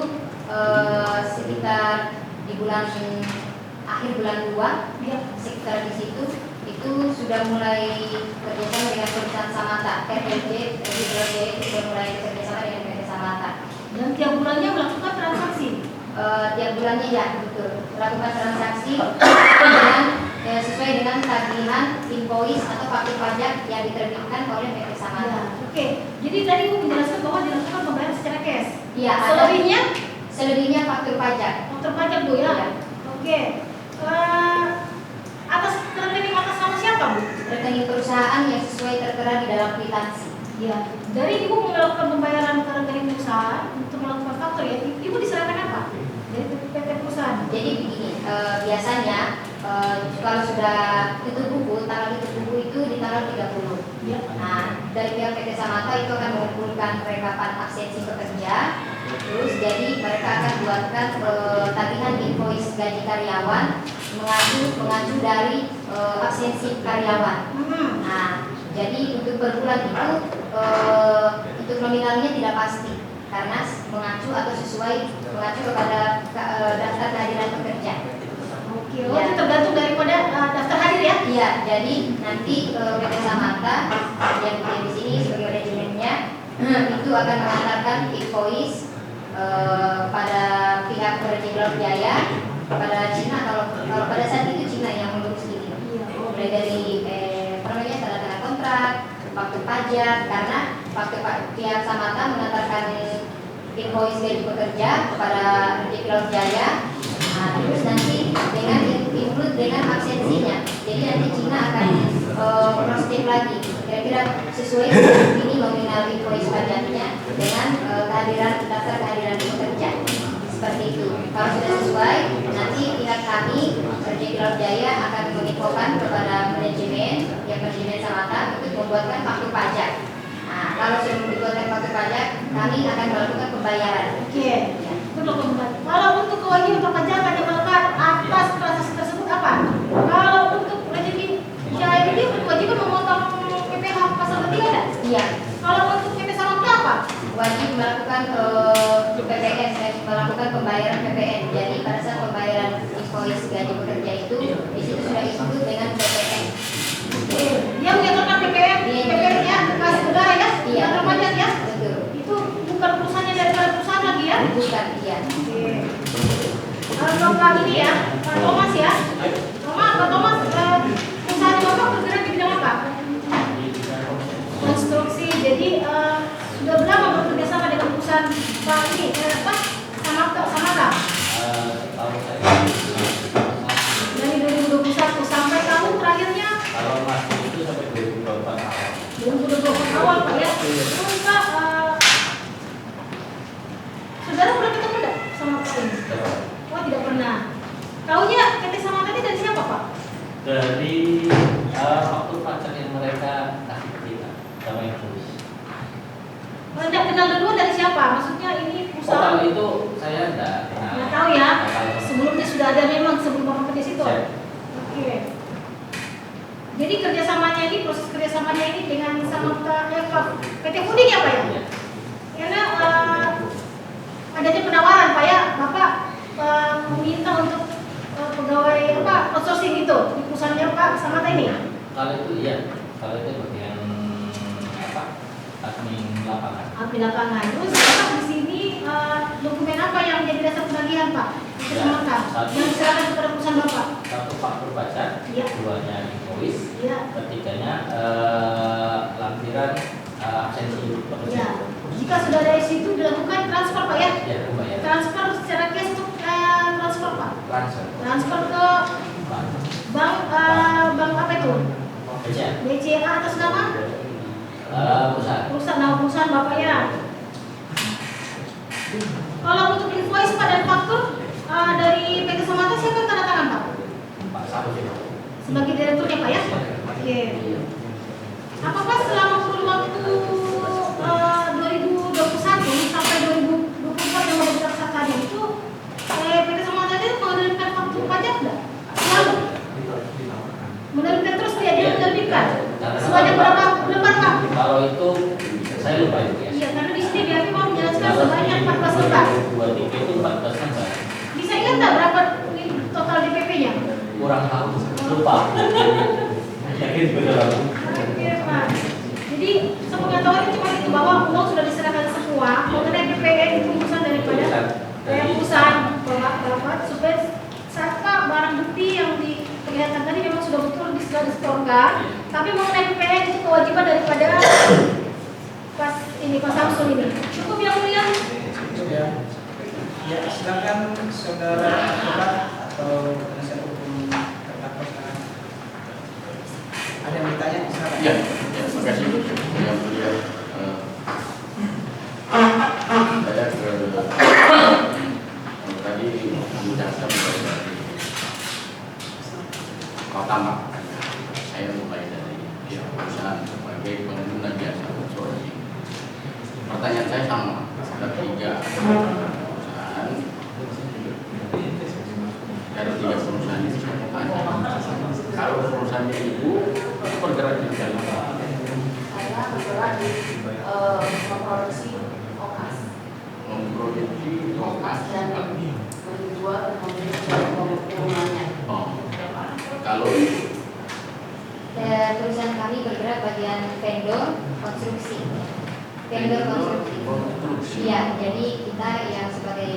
sekitar di bulan akhir bulan 2 Iya. sekitar di situ itu sudah mulai kerjasama dengan perusahaan Samata. RLJ itu sudah mulai kerjasama dengan PT Samata. Dan tiap bulannya melakukan transaksi. Tiap bulannya ya betul melakukan transaksi dengan sesuai dengan tagihan invoice atau faktur pajak yang diterbitkan oleh PT Samata. Ya. Oke. Jadi tadi Ibu menjelaskan bahwa dilakukan pembayaran secara cash. Iya. Selebihnya faktur pajak. Faktur pajak Bu ya. Iya. Oke. Atas rekening atas nama siapa Bu? Rekening perusahaan yang sesuai tertera di dalam kwitansi. Ya. Dari Ibu melakukan pembayaran ke rekening perusahaan untuk melakukan faktur ya. Ibu diserahkan apa? Dari PT perusahaan. Jadi begini, biasanya kalau sudah tutup buku, tanggal tutup buku itu di tanggal 30. Ya. Nah, dari pihak PT Samata itu akan mengumpulkan rekapan absensi pekerja. Terus jadi mereka akan buatkan tagihan invoice gaji karyawan mengacu dari absensi karyawan. Nah, jadi untuk per bulan itu untuk nominalnya tidak pasti karena mengacu atau sesuai mengacu kepada daftar kehadiran pekerja. Oke. Oh, itu tergantung daripada daftar hadir ya. Iya, jadi nanti PT Samata yang di sini sebagai manajemennya itu akan mengantarkan invoice pada pihak Rezeki Laut Jaya pada Cina kalau pada saat itu Cina yang mengurus ini. Mulai dari tanda tangan kontrak, faktur pajak karena pihak Samata mengantarkan invoice gaji pekerja kepada Rezeki Laut Jaya. Nah, terus nanti dengan include dengan absensinya. Jadi nanti Cina akan cross-check lagi. Kira-kira sesuai ini nominal invoice pajaknya dengan daftar kehadiran pekerja. Seperti itu. Kalau sudah sesuai, nanti pihak kami Rezeki Laut Jaya akan menginfokan kepada manajemen Samata untuk membuatkan faktur pajak. Nah, kalau sudah membuatkan faktur pajak, kami akan melakukan pembayaran. Oke. Kalau untuk kewajiban perpajakan yang melekat atas transaksi tersebut apa? Kalau untuk Rezeki Jaya ini berkewajiban memotong PPh pasal ketiga ada? Iya. Kalau untuk PT Samata melakukan pembayaran PPN. Jadi pada saat pembayaran invoice gaji pekerja itu di situ sudah disebut dengan PPN. Dia menyetorkan PPN-nya ke saudara ya, Iya. kantor pajak ya. Betul. Itu bukan perusahaannya dari perusahaan lagi ya. Bukan, iya. Bapak ini ya, Pak Thomas ya. Pak Thomas, perusahaan Bapak bergerak di bidang apa? Konstruksi. Jadi sudah berapa bekerja sama dengan perusahaan Pak ini? Samata. Tahu saya Dari 2021 sampai tahun terakhirnya kalau masih itu sampai 2024 awal. 2024 awal Pak ya. Terus Pak, saudara pernah ketemu enggak sama Pak ini? Oh tidak pernah. Taunya PT Samata ini dari siapa Pak? Dari waktu pajak yang mereka kasih ke kita sama yang tulis. Anda kenal duluan dari siapa? Maksudnya ini Oh, perusahaan? kalau itu saya enggak kenal. Nggak tahu ya. Nggak tahu. Sebelumnya sudah ada memang sebelum Bapak kerja situ. Siap. Oke. Jadi kerjasamanya ini, proses kerjasamanya ini dengan Samata PT Puding ya Pak ya? Iya. Karena adanya penawaran Pak ya, Bapak meminta untuk pegawai outsourcing itu di perusahaannya Pak Samata ini. Kalau itu iya, kalau itu bagian apa? Admin lapangan. Admin lapangan. Terus Bapak di sini dokumen apa yang menjadi dasar penagihan Pak? PT Ya, Samata satu. yang diserahkan kepada perusahaan Bapak. Satu faktur pajak, Iya. duanya invoice, Iya. ketiganya lampiran absensi Ya. pekerja. Jika sudah dari situ dilakukan transfer Pak ya? Ya, pembayaran. Transfer secara cash untuk transfer Pak. Transfer. Transfer ke bank apa itu? Kerja. BCA atas nama perusahaan Bapak ya. Kalau untuk invoice Pak dan faktur dari PT Samata siapa yang tanda tangan Pak? Pak Sabu. Sebagai direkturnya Pak ya? Oke. Apakah selama kurun waktu 2021 sampai 2024 yang baru dilaksanakan itu PT Samata itu menerbitkan faktur pajak enggak? Selalu menerbitkan terus dia menerbitkan. Sebanyak berapa lembar Pak? Kalau itu saya lupa itu ya. Iya, karena di sini BAP mau menjelaskan sebanyak 14 lembar. 23 itu 14 lembar. Bisa ingat nggak berapa total DPP-nya? Kurang tahu, lupa. Yakin betul. Oke Pak. Jadi sepengetahuan cuma itu bahwa uang sudah diserahkan semua mengenai PPN itu urusan daripada perusahaan Bapak supaya saat barang bukti yang diperlihatkan tadi memang sudah betul sudah disetorkan, tapi mengenai PPN itu kewajiban daripada Pak Samsul ini. Cukup yang mulia? Cukup ya. Ya, silakan saudara advokat atau penasihat hukum terdakwa sekarang. Ada yang bertanya? Silakan. Ya, terima kasih yang mulia. Saya tadi menjelaskan dari pertama, saya mulai dari pihak perusahaan sebagai pengguna jasa outsourcing. Pertanyaan saya sama, ada 3 perusahaan. Dari 3 perusahaan itu saya tanya, kalau perusahaannya ibu bergerak di dalam Saya bergerak di memproduksi okas memproduksi okas dan menjual dan membeli penggunanya. Oh, kalau Perusahaan kami bergerak bagian vendor konstruksi. Vendor konstruksi. Iya, jadi kita yang sebagai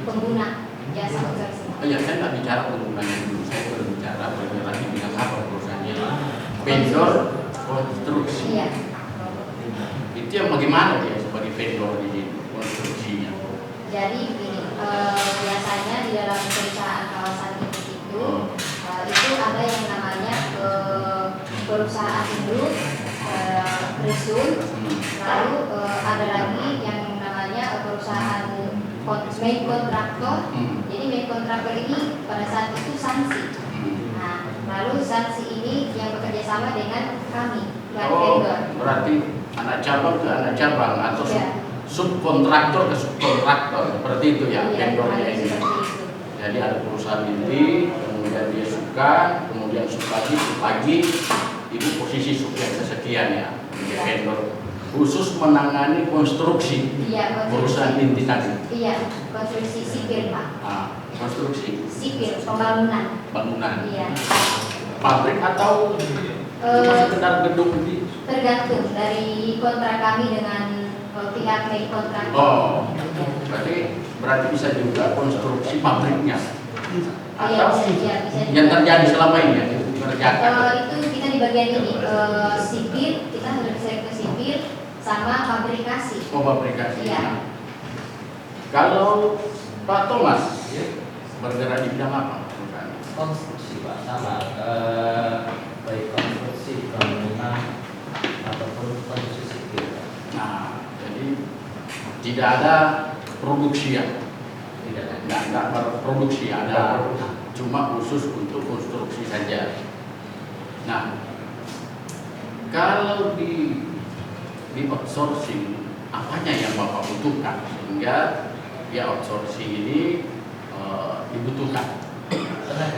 pengguna jasa konstruksi. ya saya nggak bicara penggunanya dulu, saya berbicara bergerak di bidang apa perusahaannya. Vendor konstruksi. Iya. Itu yang bagaimana dia sebagai vendor di konstruksinya? Jadi begini, biasanya di dalam perusahaan kawasan itu itu ada yang namanya perusahaan induk, resun, lalu ada lagi yang namanya perusahaan main kontraktor. Jadi main kontraktor ini pada saat itu sanksi. Nah, lalu sanksi ini yang bekerja sama dengan kami, dengan vendor. Berarti anak cabang ke anak cabang atau Iya. subkontraktor ke subkontraktor, seperti itu ya Iya, vendornya ada ini. seperti itu. Jadi ada perusahaan inti, kemudian dia suka, kemudian sub lagi, itu posisi sub yang kesekian ya, menjadi vendor khusus menangani konstruksi Iya, perusahaan inti tadi. Iya, konstruksi sipil Pak. Konstruksi Sipil, pembangunan. bangunan, Iya. pabrik atau cuma sekedar gedung di. Tergantung dari kontrak kami dengan pihak milik kontrak. Oh, berarti bisa juga konstruksi pabriknya. Iya, Atau bisa. yang terjadi selama ini yang dikerjakan. Itu kita di bagian ini sipil, kita harus ke sipil sama fabrikasi. Oh, fabrikasi. Iya. Kalau Pak Thomas bergerak di bidang apa? Konstruksi Pak, sama baik konstruksi bangunan ataupun konstruksi sipil. Nah, jadi tidak ada produksi ya? Tidak berproduksi, ada cuma khusus untuk konstruksi saja. Nah, kalau di outsourcing, apanya yang Bapak butuhkan sehingga ya outsourcing ini dibutuhkan?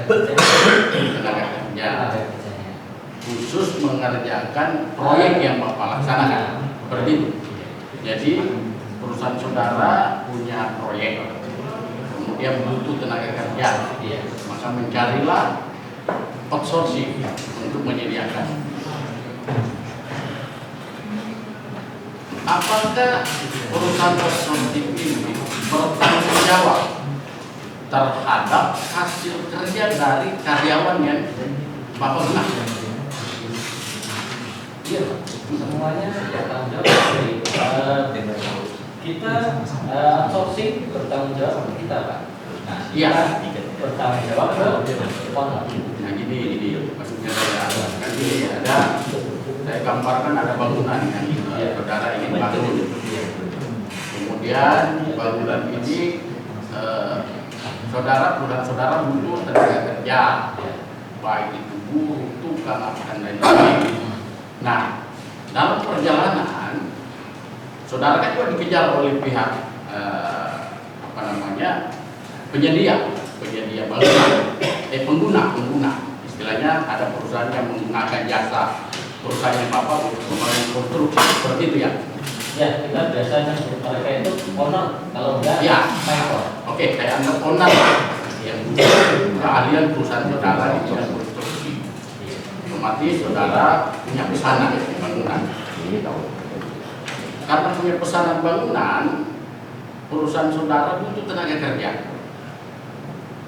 Tenaga kerja khusus mengerjakan proyek yang Bapak laksanakan, seperti itu. Jadi perusahaan saudara punya proyek, kemudian butuh tenaga kerja, maka mencarilah outsourcing untuk menyediakan. Apakah perusahaan outsourcing ini bertanggung jawab terhadap hasil kerja dari karyawan yang Bapak benar? Iya, semuanya bertanggung jawab dari kita outsourcing bertanggung jawab sama kita Pak. Nah, Iya. bertanggung jawab ke owner. Nah ini maksudnya saya gambarkan ada bangunan yang saudara ingin bangun. Kemudian bangunan ini perusahaan saudara butuh tenaga kerja, baik itu buruh, tukang, dan lain-lain. Nah, dalam perjalanan saudara kan juga dikejar oleh pihak penyedia bangunan, pengguna. Istilahnya ada perusahaan yang menggunakan jasa perusahaan yang Bapak untuk membangun konstruksi, seperti itu ya? Ya, kita biasanya mereka itu owner, kalau enggak ya. mayor. Oke, saya anggap owner yang keahlian perusahaan saudara di bidang konstruksi. Otomatis saudara punya pesanan bangunan. Karena punya pesanan bangunan, perusahaan saudara butuh tenaga kerja.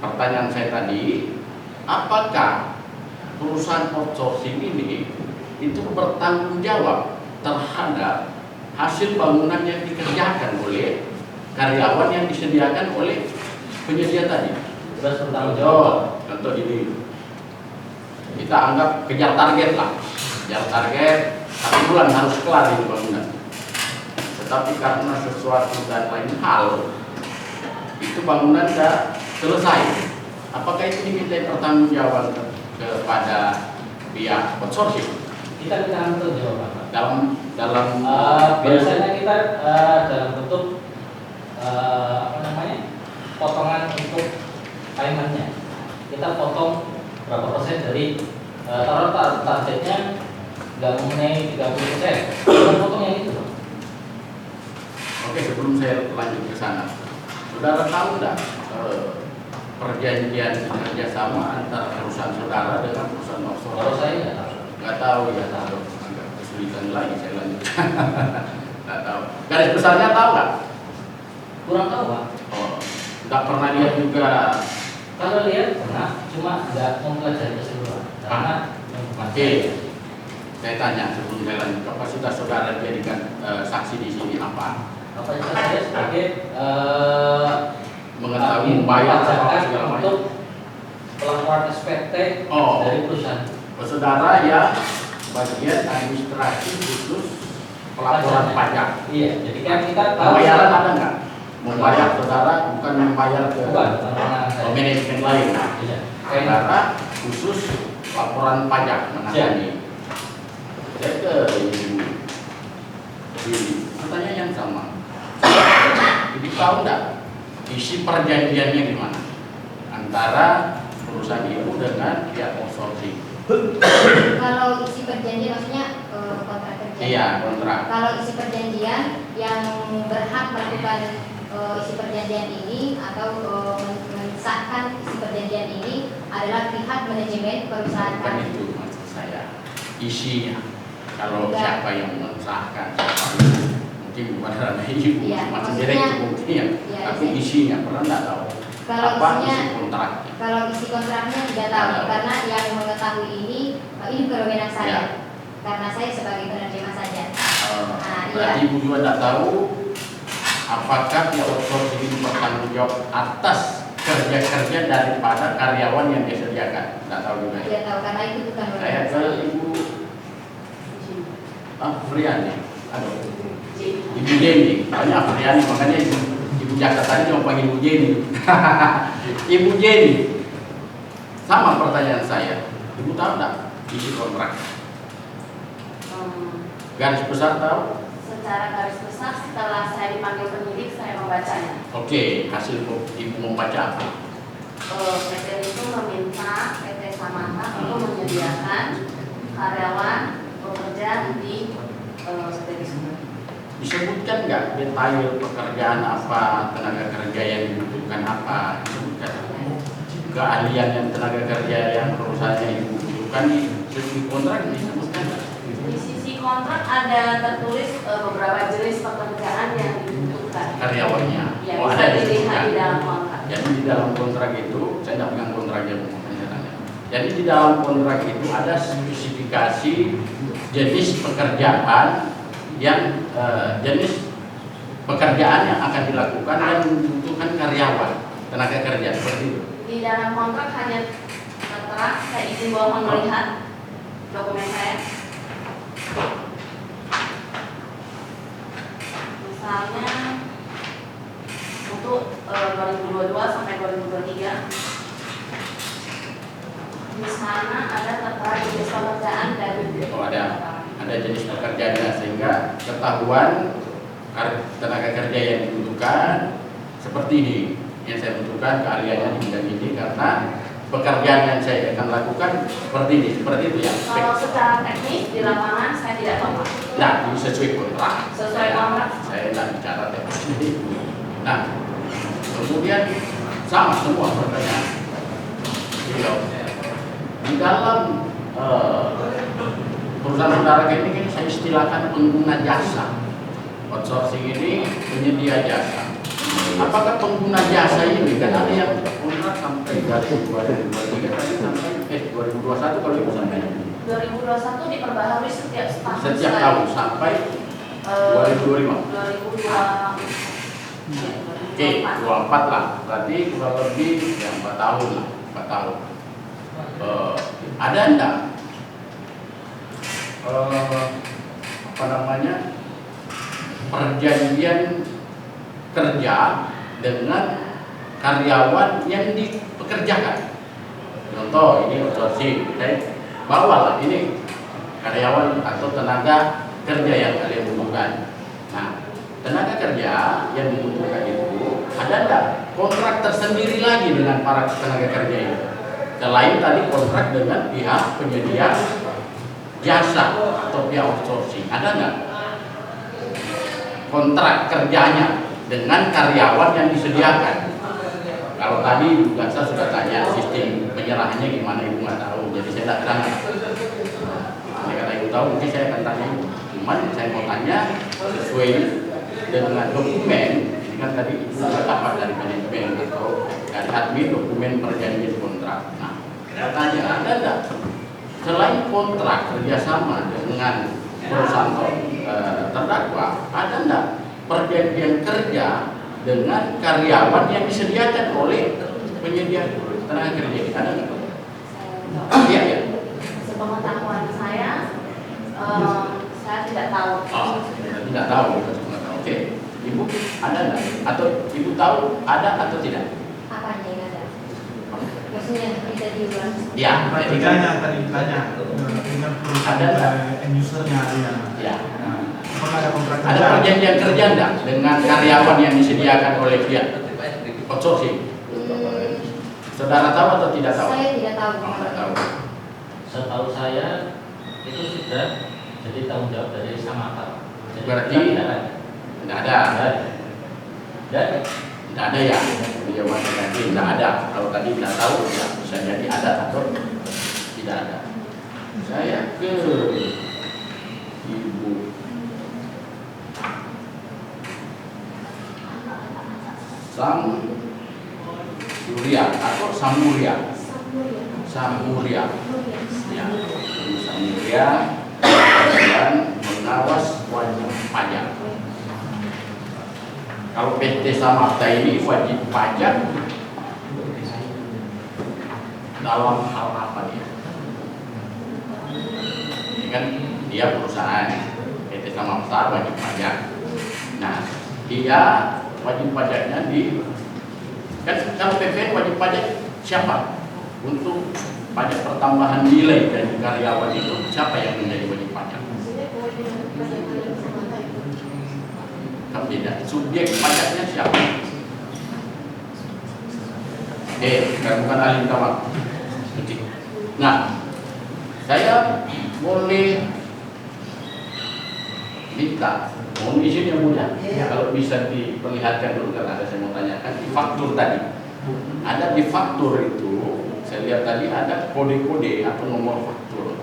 Pertanyaan saya tadi, apakah perusahaan outsourcing ini itu bertanggung jawab terhadap hasil bangunan yang dikerjakan oleh karyawan yang disediakan oleh penyedia tadi? Terus bertanggung jawab. Contoh ini, kita anggap kejar target lah, kejar target 1 bulan harus kelar ini bangunan. Tetapi karena sesuatu dan lain hal, itu bangunan sudah selesai. Apakah itu diminta pertanggungjawab kepada pihak outsourcing? Kita ambil jawaban Dalam biasanya kita dalam bentuk potongan untuk paymentnya. Kita potong berapa persen dari taruh targetnya nggak mengenai 30%, kita potong yang itu. Oke, sebelum saya lanjut ke sana, saudara tahu nggak perjanjian kerjasama antara perusahaan saudara dengan perusahaan outsourcing? Kalau saya nggak tahu ya, agak kesulitan lagi saya lanjut. Nggak tahu. Garis besarnya tahu nggak? kurang tahu Pak. Oh, nggak pernah lihat juga. Kalau lihat pernah, cuma nggak mempelajari keseluruhan. Karena Oke, saya tanya sebelum saya lanjut, kapasitas saudara dijadikan saksi di sini apa? kapasitas saya sebagai Mengetahui membayar apa segala macam. untuk pelaporan SPT Oh. dari perusahaan. Saudara ya bagian administrasi khusus pelaporan pajak. Iya, jadi kan kita tahu Pembayaran ada nggak? Membayar saudara bukan membayar ke bukan pernah saya. manajemen lain. Iya. Saudara khusus laporan pajak menangani. Saya ke ini. Pertanyaan yang sama. Jadi tahu nggak isi perjanjiannya gimana antara perusahaan ibu dengan pihak outsourcing? Kalau isi perjanjian maksudnya kontrak kerja Iya, kontrak. Kalau isi perjanjian yang berhak melakukan isi perjanjian ini atau mensahkan isi perjanjian ini adalah pihak manajemen perusahaan Bukan kami. itu maksud saya. Isinya. Kalau Enggak. siapa yang mensahkan, mungkin bukan ranah ibu, Iya, macam maksudnya- direktur mungkin, Iya, tapi iya. isinya pernah nggak tahu. Kalau Apa isinya, isi kontrak? kalau isi kontraknya tidak tahu, Tidak tahu. karena yang mengetahui ini bukan wewenang saya, Ya. karena saya sebagai penerjemah saja. Nah, Berarti iya. ibu juga tidak tahu apakah pihak outsourcing ini bertanggung jawab atas kerja-kerja daripada karyawan yang disediakan. Tidak tahu juga. Tidak tahu karena itu bukan Saya wewenang ke saya. ibu Afriani. Aduh. Ibu Jenny, banyak Afriani, makanya ibu Jaka tadi cuma panggil Ibu Jenny. Ibu Jenny, sama pertanyaan saya. Ibu tahu nggak isi kontrak? Garis besar tahu? Secara garis besar setelah saya dipanggil penyidik saya membacanya. Oke, hasil ibu membaca apa? PT itu meminta PT Samata untuk menyediakan karyawan bekerja di PT Sumber. Disebutkan nggak detail pekerjaan apa, tenaga kerja yang dibutuhkan apa? Disebutkan. Keahlian yang tenaga kerja yang perusahaannya ibu butuhkan di sisi kontrak disebutkan nggak? Di sisi kontrak ada tertulis beberapa jenis pekerjaan yang dibutuhkan. Karyawannya. Ya, Oh, bisa ada dilihat disebutkan. di dalam kontrak. Jadi di dalam kontrak itu, saya tidak pegang kontraknya Bu. Jadi di dalam kontrak itu ada spesifikasi jenis pekerjaan yang jenis pekerjaan yang akan dilakukan dan membutuhkan karyawan, tenaga kerja seperti itu. Di dalam kontrak hanya tertera, saya izin mohon melihat dokumen saya. Misalnya untuk 2022 sampai 2023 di sana ada tertera jenis pekerjaan dan Oh, ada jenis pekerjaannya sehingga ketahuan tenaga kerja yang dibutuhkan seperti ini yang saya butuhkan keahliannya di bidang ini karena pekerjaan yang saya akan lakukan seperti itu ya. kalau secara teknis di lapangan saya tidak tahu Pak. Nah, ini sesuai kontrak. Sesuai kontrak. Saya tidak bicara teknis ini. Nah, kemudian sama semua pertanyaan. Di dalam perusahaan saudara ini kan saya istilahkan pengguna jasa. Outsourcing ini penyedia jasa. Apakah pengguna jasa ini kan ada yang kontrak sampai dari 2023 tadi sampai 2021 kalau ibu sampai 2021 diperbaharui setiap tahun setiap sekali. tahun sampai 2025. 2002 Oke, 24 lah. Berarti kurang lebih ya 4 tahun lah, 4 tahun. Ada enggak apa namanya perjanjian kerja dengan karyawan yang dipekerjakan? Contoh ini outsourcing, saya bawalah ini karyawan atau tenaga kerja yang kalian butuhkan. Nah, tenaga kerja yang dibutuhkan itu ada enggak kontrak tersendiri lagi dengan para tenaga kerja itu? Selain tadi kontrak dengan pihak penyedia jasa atau pihak outsourcing, ada nggak kontrak kerjanya dengan karyawan yang disediakan? Kalau tadi juga saya sudah tanya sistem penyerahannya gimana, ibu nggak tahu, jadi saya tidak tanya. Jadi kata ibu tahu, mungkin saya akan tanya ibu. Cuman saya mau tanya sesuai dengan dokumen. Ini kan tadi ibu sudah dapat dari manajemen atau dari admin dokumen perjanjian kontrak. Nah, saya tanya ada nggak selain kontrak kerjasama dengan perusahaan terdakwa, ada nggak perjanjian kerja dengan karyawan yang disediakan oleh penyedia tenaga kerja? Ada nggak? Iya ya. Sepengetahuan saya tidak tahu. Oh, tidak tahu. Oke, ibu ada nggak? Atau ibu tahu ada atau tidak? Apanya yang ada? Maksudnya bisa diulang? Ya, jadi kan Tadi ditanya dengan Ada nggak? end usernya ya. ya. Nah, apakah ada kontrak Ada kerja? perjanjian kerja enggak dengan karyawan yang disediakan oleh pihak outsourcing? Saudara tahu atau tidak tahu? Saya tidak tahu. Oh, tidak tahu. Setahu saya itu sudah Jadi tanggung jawab dari Samata. Jadi Berarti tidak ada. tidak ada. Dan Tidak ada ya, jawabannya tadi tidak ada. Kalau tadi tidak tahu, ya bisa jadi ada atau tidak ada. Saya ke Ibu Samuria atau Samuria. Samuria. Ya, Ibu Samuria dan mengawas wajib pajak. Kalau PT Samata ini wajib pajak dalam hal apa dia? Ini kan dia perusahaan PT Samata wajib pajak. Nah, dia wajib pajaknya di kan kalau PPN wajib pajak siapa? Untuk pajak pertambahan nilai dari karyawan itu siapa yang menjadi wajib pajak? Kan beda. Subjek pajaknya siapa? Bukan ahli utama. Nah, saya boleh minta, mohon izin yang mulia, kalau bisa diperlihatkan dulu karena ada saya mau tanyakan di faktur tadi. Ada di faktur itu, saya lihat tadi ada kode-kode atau nomor faktur.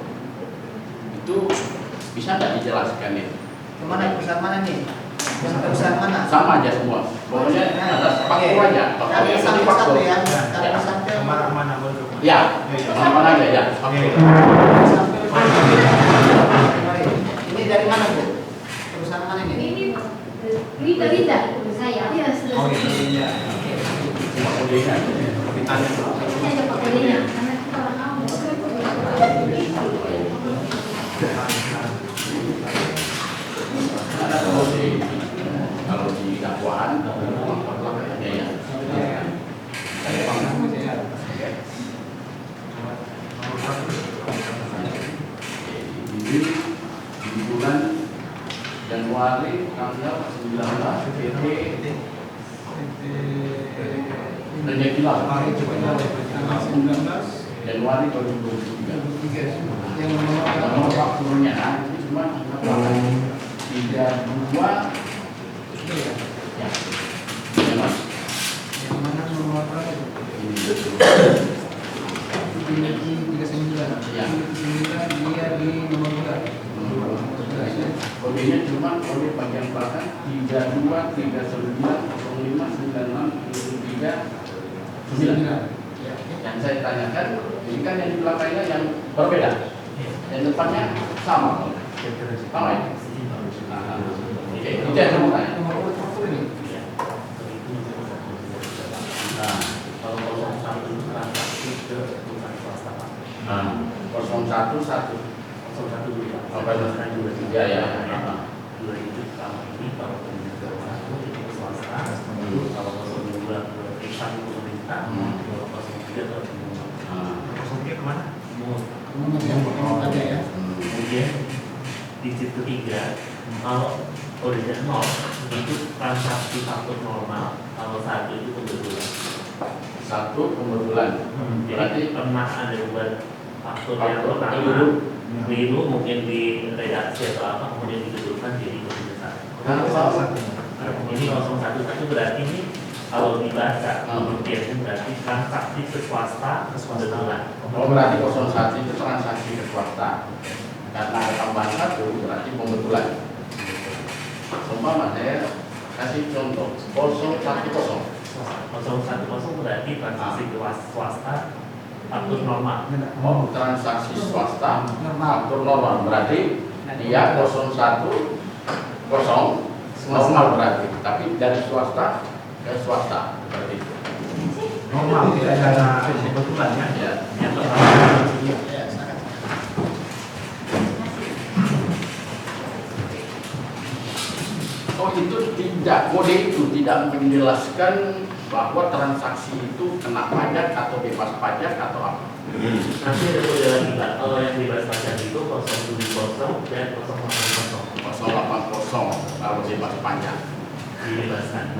Itu bisa nggak dijelaskan ini? Kemana perusahaan mana nih? Perusahaan mana? Sama aja semua. Pokoknya atas faktur aja. Faktur Tapi itu sampai di faktur. satu ya. Tapi sampai Mana boleh? Ya, mana aja ya. Faktur. Ini dari mana Bu? Perusahaan mana ini? Ini Linda. Saya. Iya, sudah. Oh iya. Cuma kodenya. Ini ada Pak Kodenya. Karena kita orang awam. Kalau di dakwaan ya ya. Ini di bulan Januari tanggal 19 PT Rezeki Lang Januari 2023. Yang Nomor fakturnya ini cuma 32 ya. Ya Mas. yang mana nomor berapa itu? Ini 39. Ya. 39 dia di nomor 2. kodenya cuma kode bagian belakang 32 39 05 96 73 9. Yang saya tanyakan, ini kan yang di belakangnya yang berbeda, yang depannya sama. Sama ya? Oke, itu yang saya mau tanya. Nomor faktur ini. Nah, kalau 01 itu transaksi ke perusahaan swasta Pak. 011 01 dulu Pak. Apa itu? 23 Ya, ya. Dua itu selama ini kalau pemerintah 01 itu ke swasta, kalau 02 ke instansi pemerintah, kalau 03 ke pemerintah. Kosongnya kemana? Nomor aja ya. Kemudian digit ketiga, kalau original 0 itu transaksi faktur normal, kalau 1 itu kebetulan. Satu kebetulan. Berarti Berarti pernah ada buat faktur yang faktur pertama keliru. keliru mungkin di redaksi atau apa kemudian dibetulkan jadi kebiasaan. Ini 011 berarti ini kalau dibaca pengertiannya berarti transaksi ke swasta kebetulan. Oh, berarti 01 itu transaksi ke swasta. Karena ada tambahan 1 berarti pembetulan. Umpama saya kasih contoh 010. 010 berarti transaksi ke swasta faktur normal. Oh, transaksi swasta faktur normal berarti dia 01 normal berarti, tapi dari swasta ke swasta seperti itu. Normal, tidak ada kebetulan ya. Ya. Yang pertama Oh, itu tidak, kode itu tidak menjelaskan bahwa transaksi itu kena pajak atau bebas pajak atau apa. nanti ada kode lagi Pak. Kalau yang bebas pajak itu 070 dan 080 080 kalau bebas pajak. dibebaskan.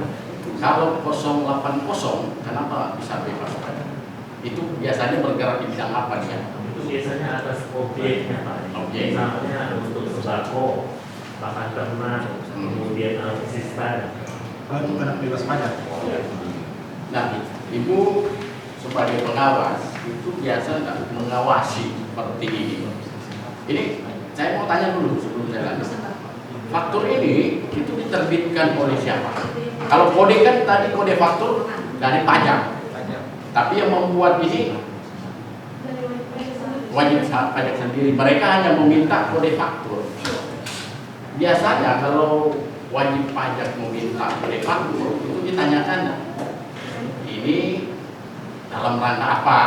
Kalau 080 kenapa bisa bebas pajak? Itu biasanya bergerak di bidang apa dia? Itu biasanya atas objeknya Pak. Oke. Misalnya untuk sembako, makan ternak, kemudian alutsista. Kalau itu kena bebas pajak. Nah, Ibu sebagai pengawas itu biasa nggak mengawasi seperti ini. Ini saya mau tanya dulu sebelum saya lanjut. Faktur ini itu diterbitkan oleh siapa? Kalau kode kan tadi kode faktur dari pajak. Tapi yang membuat ini wajib pajak sendiri. Mereka hanya meminta kode faktur. Biasanya kalau wajib pajak meminta kode faktur itu ditanyakan, ini dalam rangka apa?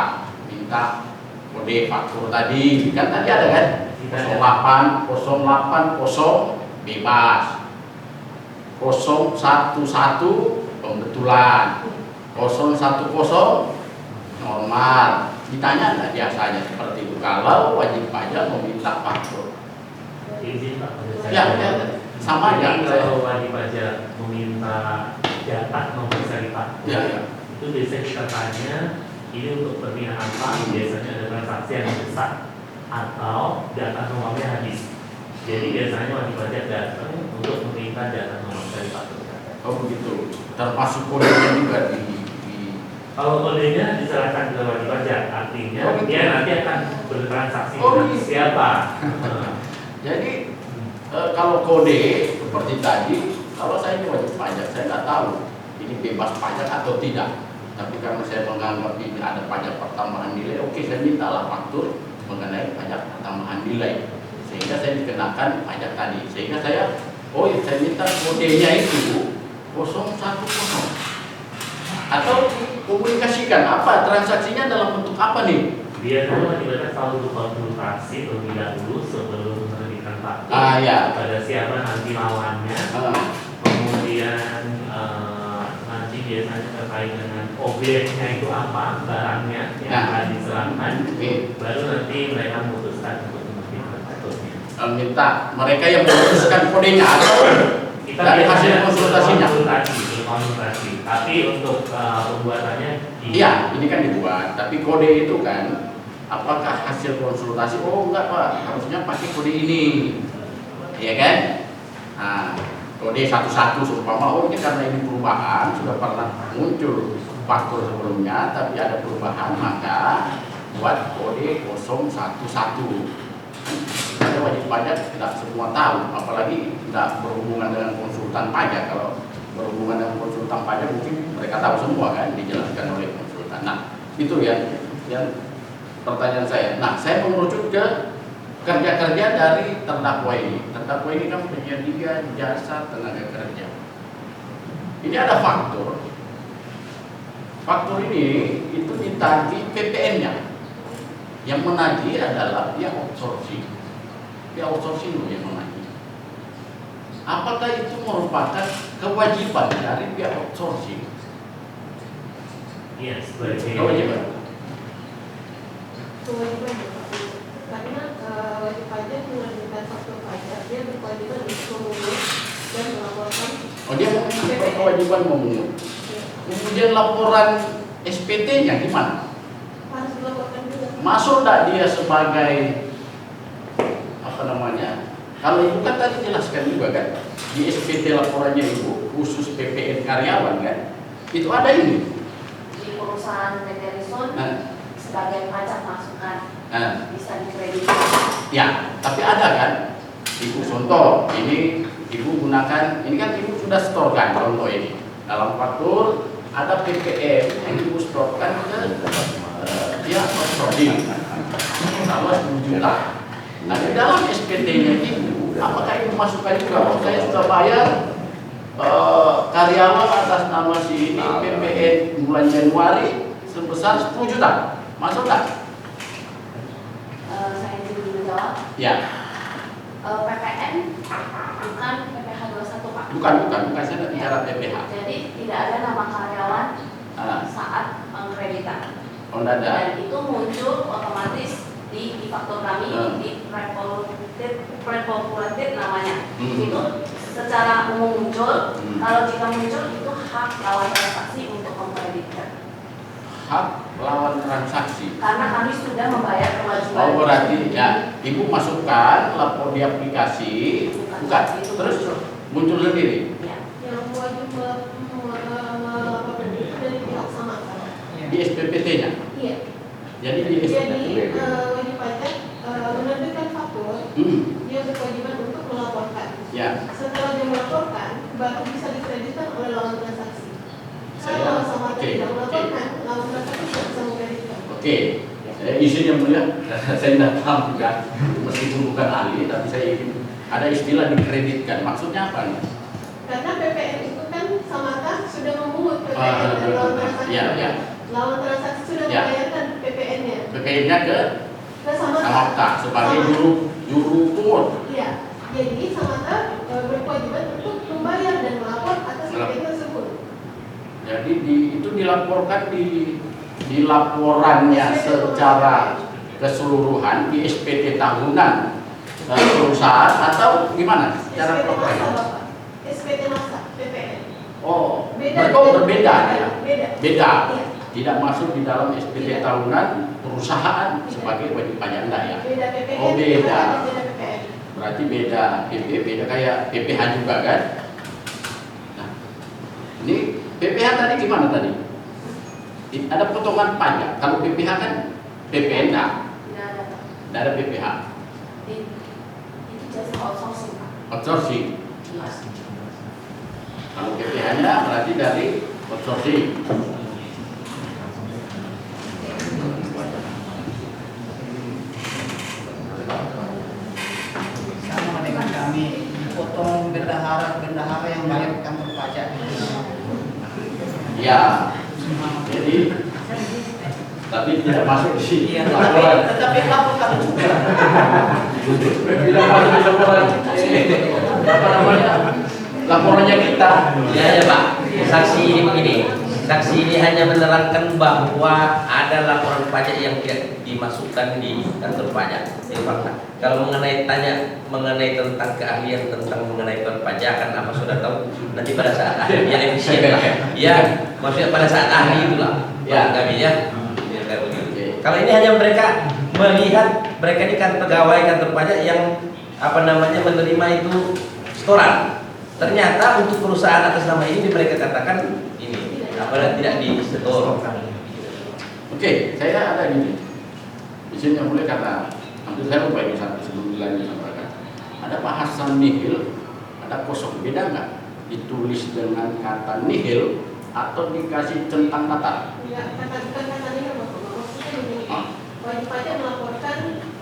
Minta kode faktur tadi. Kan tadi ada kan? 08080 bebas. 011 pembetulan. 010 normal. Ditanya nggak biasanya seperti itu kalau wajib pajak meminta faktur? Izin Pak. Ya, sama aja. Jadi kalau wajib pajak meminta data nomor seri faktur, Ya. itu biasanya kita tanya ini untuk kepentingan apa? Biasanya ada transaksi yang besar atau data nomornya habis. Jadi biasanya wajib pajak datang untuk meminta data nomor seri faktur. Oh begitu. Termasuk kodenya juga di Kalau kodenya diserahkan ke wajib pajak, artinya Oh, betul. dia nanti akan bertransaksi Oh, dengan iya. siapa. Jadi kalau kode seperti tadi, kalau saya ini wajib pajak, saya nggak tahu ini bebas pajak atau tidak. Tapi karena saya menganggap ini ada pajak pertambahan nilai, oke saya mintalah faktur mengenai pajak pertambahan nilai, sehingga saya dikenakan pajak tadi. Sehingga saya minta kodenya itu 010 atau komunikasikan apa transaksinya dalam bentuk apa nih? Biasanya wajib pajak selalu berkonsultasi terlebih dahulu sebelum menerbitkan faktur Ya. pada siapa nanti lawannya. Kemudian nanti biasanya terkait dengan objeknya itu apa, barangnya yang akan diserahkan. Baru nanti mereka memutuskan untuk menerbitkan fakturnya. Minta mereka yang memutuskan kodenya atau Kita dari hasil biasanya konsultasinya? berkonsultasi. Tapi untuk pembuatannya Iya, ini kan dibuat. Tapi kode itu kan, apakah hasil konsultasi? Oh enggak Pak, harusnya pakai kode ini, iya kan? Nah, kode 11 seumpama, ini karena ini perubahan sudah pernah muncul faktur sebelumnya, tapi ada perubahan maka buat kode 011. Ada wajib pajak tidak semua tahu, apalagi tidak berhubungan dengan konsultan pajak. Kalau berhubungan dengan konsultan pajak mungkin mereka tahu semua kan, dijelaskan oleh konsultan. Nah itu yang pertanyaan saya. Nah saya mengerucut ke kerja-kerja dari terdakwa ini. Terdakwa ini kan penyedia jasa tenaga kerja. Ini ada faktur. Faktur ini itu ditagih PPN-nya. Yang menagih adalah pihak outsourcing. Pihak outsourcing yang menagih. Apakah itu merupakan kewajiban dari pihak outsourcing? Iya, sebagai Kewajiban. Kewajiban karena wajib pajak menerbitkan faktur pajak, dia berkewajiban untuk memungut dan melaporkan. Oh dia berkewajiban memungut. Kemudian laporan SPT-nya gimana? Harus dilaporkan juga. Masuk tidak dia sebagai apa namanya? Kalau ibu kan tadi jelaskan juga kan di SPT laporannya ibu khusus PPN karyawan kan itu ada ini. Di perusahaan PT Rison sebagai pajak masukan bisa dikreditkan. Ya, tapi ada kan ibu contoh ini ibu gunakan ini kan ibu sudah setorkan contoh ini dalam faktur ada PPN yang ibu setorkan ke pihak outsourcing sama 10 juta. Nah di dalam SPT-nya ibu, apakah ibu masukkan juga? Oh, saya sudah bayar karyawan atas nama si ini PPN bulan Januari sebesar 10 juta. Masuk nggak? Saya dulu menjawab. Ya. PPN bukan PPh 21 Pak. Bukan, saya tidak bicara PPh. Jadi tidak ada nama karyawan saat pengkreditan. Oh, tidak ada. Dan itu muncul otomatis di faktur kami di pre-populated namanya. Itu secara umum muncul. Kalau jika muncul itu hak lawan transaksi untuk mengkreditkan. Hak lawan transaksi. Karena kami sudah membayar kewajiban. Oh berarti ya, ibu masukkan lapor di aplikasi, bukan, terus muncul sendiri Ya. Yang wajib melaporkan itu dari pihak Samata. di SPPT-nya. Iya. Jadi di SPPT. Jadi wajib pajak menerbitkan faktur, dia berkewajiban untuk melaporkan. Ya. Setelah dia melaporkan, baru bisa dikreditkan oleh lawan transaksi. Kalau Samata Oke. tidak melaporkan, lawan transaksi tidak bisa mengkreditkan. Oke, saya izin yang mulia, saya tidak paham juga, meskipun bukan ahli, tapi saya ingin ada istilah dikreditkan. Maksudnya apa nih? Karena PPN itu kan Samata sudah memungut PPN dari lawan transaksi. Iya, iya. Lawan transaksi sudah Ya. membayarkan PPN-nya PPN-nya ke ke Samata. Samata sebagai juru pungut. Iya. Jadi Samata berkewajiban untuk membayar dan melapor atas PPN tersebut. Jadi itu dilaporkan di laporannya secara keseluruhan di SPT tahunan perusahaan atau gimana? Cara SPT masa pelaporannya? Bapak. SPT masa PPN. Oh, Beda. berbeda ya. Beda. Beda. Iya. Tidak masuk di dalam SPT Tidak. tahunan perusahaan sebagai wajib pajak Anda ya. Beda PPN. Oh, beda. Beda PPN. Berarti beda PP, beda kayak PPH juga kan? Nah, ini PPH tadi gimana tadi? Ada potongan pajak. Kalau PPH kan PPN Tidak ada. tidak ada PPH. Itu jasa outsourcing, Pak. Outsourcing. Iya. Kalau PPH-nya berarti dari outsourcing. Sama dengan kami potong bendahara yang bayar ke kantor pajak. Ya. Jadi tapi tidak masuk di sini. Iya, Laporan. tetapi laporkan juga. Tidak masuk di laporan. Apa namanya? Laporannya kita. Ya, ya Pak, saksi ini begini. Saksi ini hanya menerangkan bahwa ada laporan pajak yang tidak dimasukkan di kantor pajak. Itu fakta. Kalau mengenai tentang keahlian tentang mengenai perpajakan apa sudah tahu nanti pada saat ahli yang efisien lah. Ya, maksudnya pada saat ahli itulah. Ya. Kami ya. Kalau ini hanya mereka melihat mereka ini kan pegawai kantor pajak yang menerima itu setoran. Ternyata untuk perusahaan atas nama ini mereka katakan ini tidak disetor. Oke, saya ada gini. Di sini yang mulai karena hampir saya lupa ini satu sebelum dilanjut sampaikan. Ada bahasan nihil, ada kosong. Beda nggak? Ditulis dengan kata nihil atau dikasih centang datar? Ya, bukan kata ini Bapak. Maksudnya begini. Ah. Wajib pajak melaporkan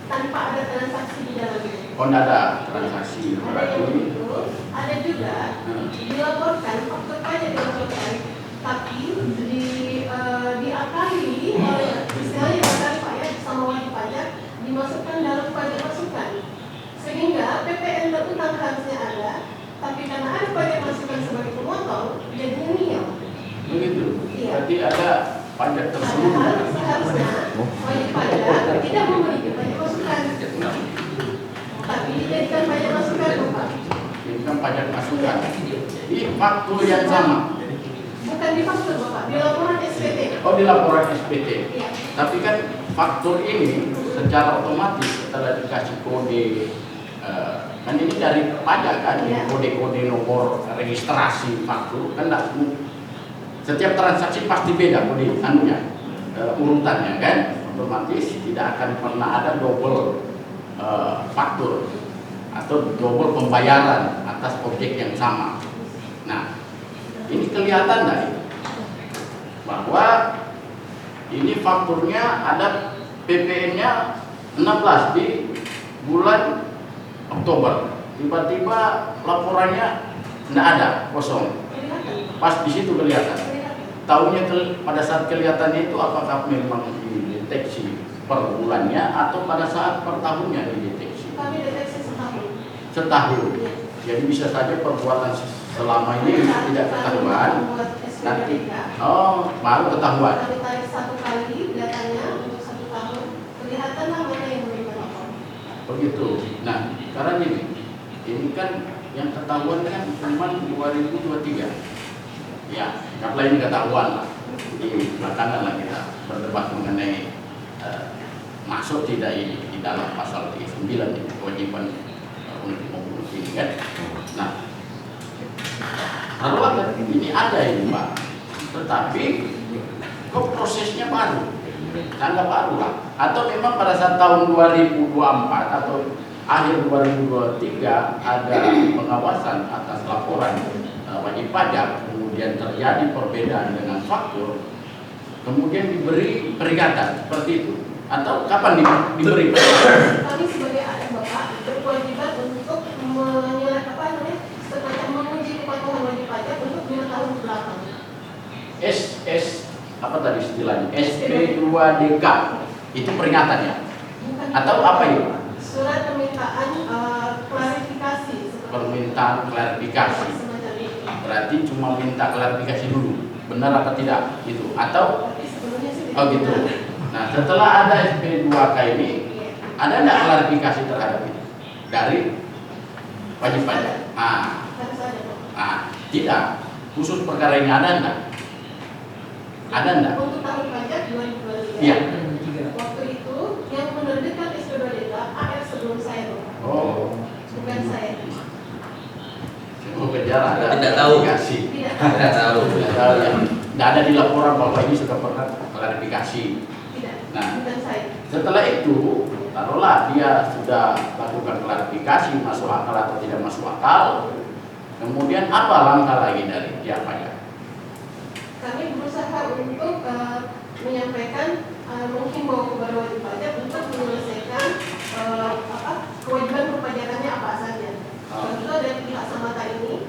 tanpa ada transaksi di dalamnya. Oh, tidak ada transaksi. Ada yang Berarti begitu, ada juga dilaporkan faktur pajak dilaporkan, tapi diakali oleh istilahnya diakali Pak ya sama wajib pajak dimasukkan dalam pajak masukan, sehingga PPN berutang harusnya ada, tapi karena ada pajak masukan sebagai pemotong jadinya nihil. begitu. Iya. Berarti ada pajak tersebut. Seharusnya wajib pajak tidak memiliki pajak masukan, tapi dijadikan pajak masukan Pak. Ini kan pajak masukan. Di faktur yang sama. Bukan di faktur Bapak, di laporan SPT. Oh, di laporan SPT. Iya. Tapi kan faktur ini secara otomatis setelah dikasih kode kan ini dari pajak kan, Iya. kode-kode nomor registrasi faktur kan enggak, setiap transaksi pasti beda kode anunya, urutannya kan, otomatis tidak akan pernah ada double faktur atau double pembayaran atas objek yang sama. Nah, ini kelihatan nggak ini? Bahwa ini fakturnya ada PPN-nya 16 di bulan Oktober. Tiba-tiba laporannya nggak ada, kosong. Pas di situ kelihatan. Tahunya pada saat kelihatannya itu apakah memang dideteksi per bulannya atau pada saat per tahunnya dideteksi? Kami deteksi setahun. Setahun. Iya. Jadi bisa saja perbuatan selama ini tidak ketahuan. Nanti, baru ketahuan. Kami tarik satu kali datanya untuk 1 tahun, kelihatanlah mana yang menerima lapor. Begitu. Nah, sekarang ini kan yang ketahuan kan cuma 2023. Ya, karena ini ketahuan lah. Di belakangan lah kita. berdebat mengenai masuk tidak ini di dalam pasal 39 ini kewajiban untuk membunuh ini kan. Nah, taruhlah ini ada ini Pak, tetapi kok prosesnya baru, tangga baru lah, atau memang pada saat tahun 2024 atau akhir 2023 ada pengawasan atas laporan wajib pajak, kemudian terjadi perbedaan dengan faktur, kemudian diberi peringatan seperti itu, atau kapan diberi peringatan? Kami sebagai AS Bapak berkewajiban untuk semacam menguji kepatuhan wajib pajak untuk 5 tahun ke belakang. Apa tadi istilahnya? SP2DK itu peringatannya? Bukan. Atau apa itu? Surat permintaan klarifikasi. Permintaan klarifikasi. Semacam itu. Berarti cuma minta klarifikasi dulu, benar apa tidak itu? Atau Tapi sebelumnya sih oh gitu. Nah, setelah ada SP2K ini, ada nggak klarifikasi terhadap itu dari wajib pajak? harus ada. Pak. Tidak. Khusus perkara ini ada nggak? Ada nggak? Untuk tahun pajak 2023. Iya. Waktu itu yang menerbitkan SP2DK AR sebelum saya Bapak. Oh, Bukan saya. mau kejar ada Tidak tahu. klarifikasi. Tidak. Nggak tahu. Tidak tahu ya. Tidak ada di laporan bahwa ini sudah pernah klarifikasi. Tidak. Nah, Bukan saya. setelah itu, taruhlah dia sudah lakukan klarifikasi masuk akal atau tidak masuk akal. Kemudian apa langkah lagi dari pihak pajak? Kami berusaha untuk menyampaikan menghimbau kepada wajib pajak untuk menyelesaikan kewajiban perpajakannya apa saja. Contoh dari pihak Samata ini,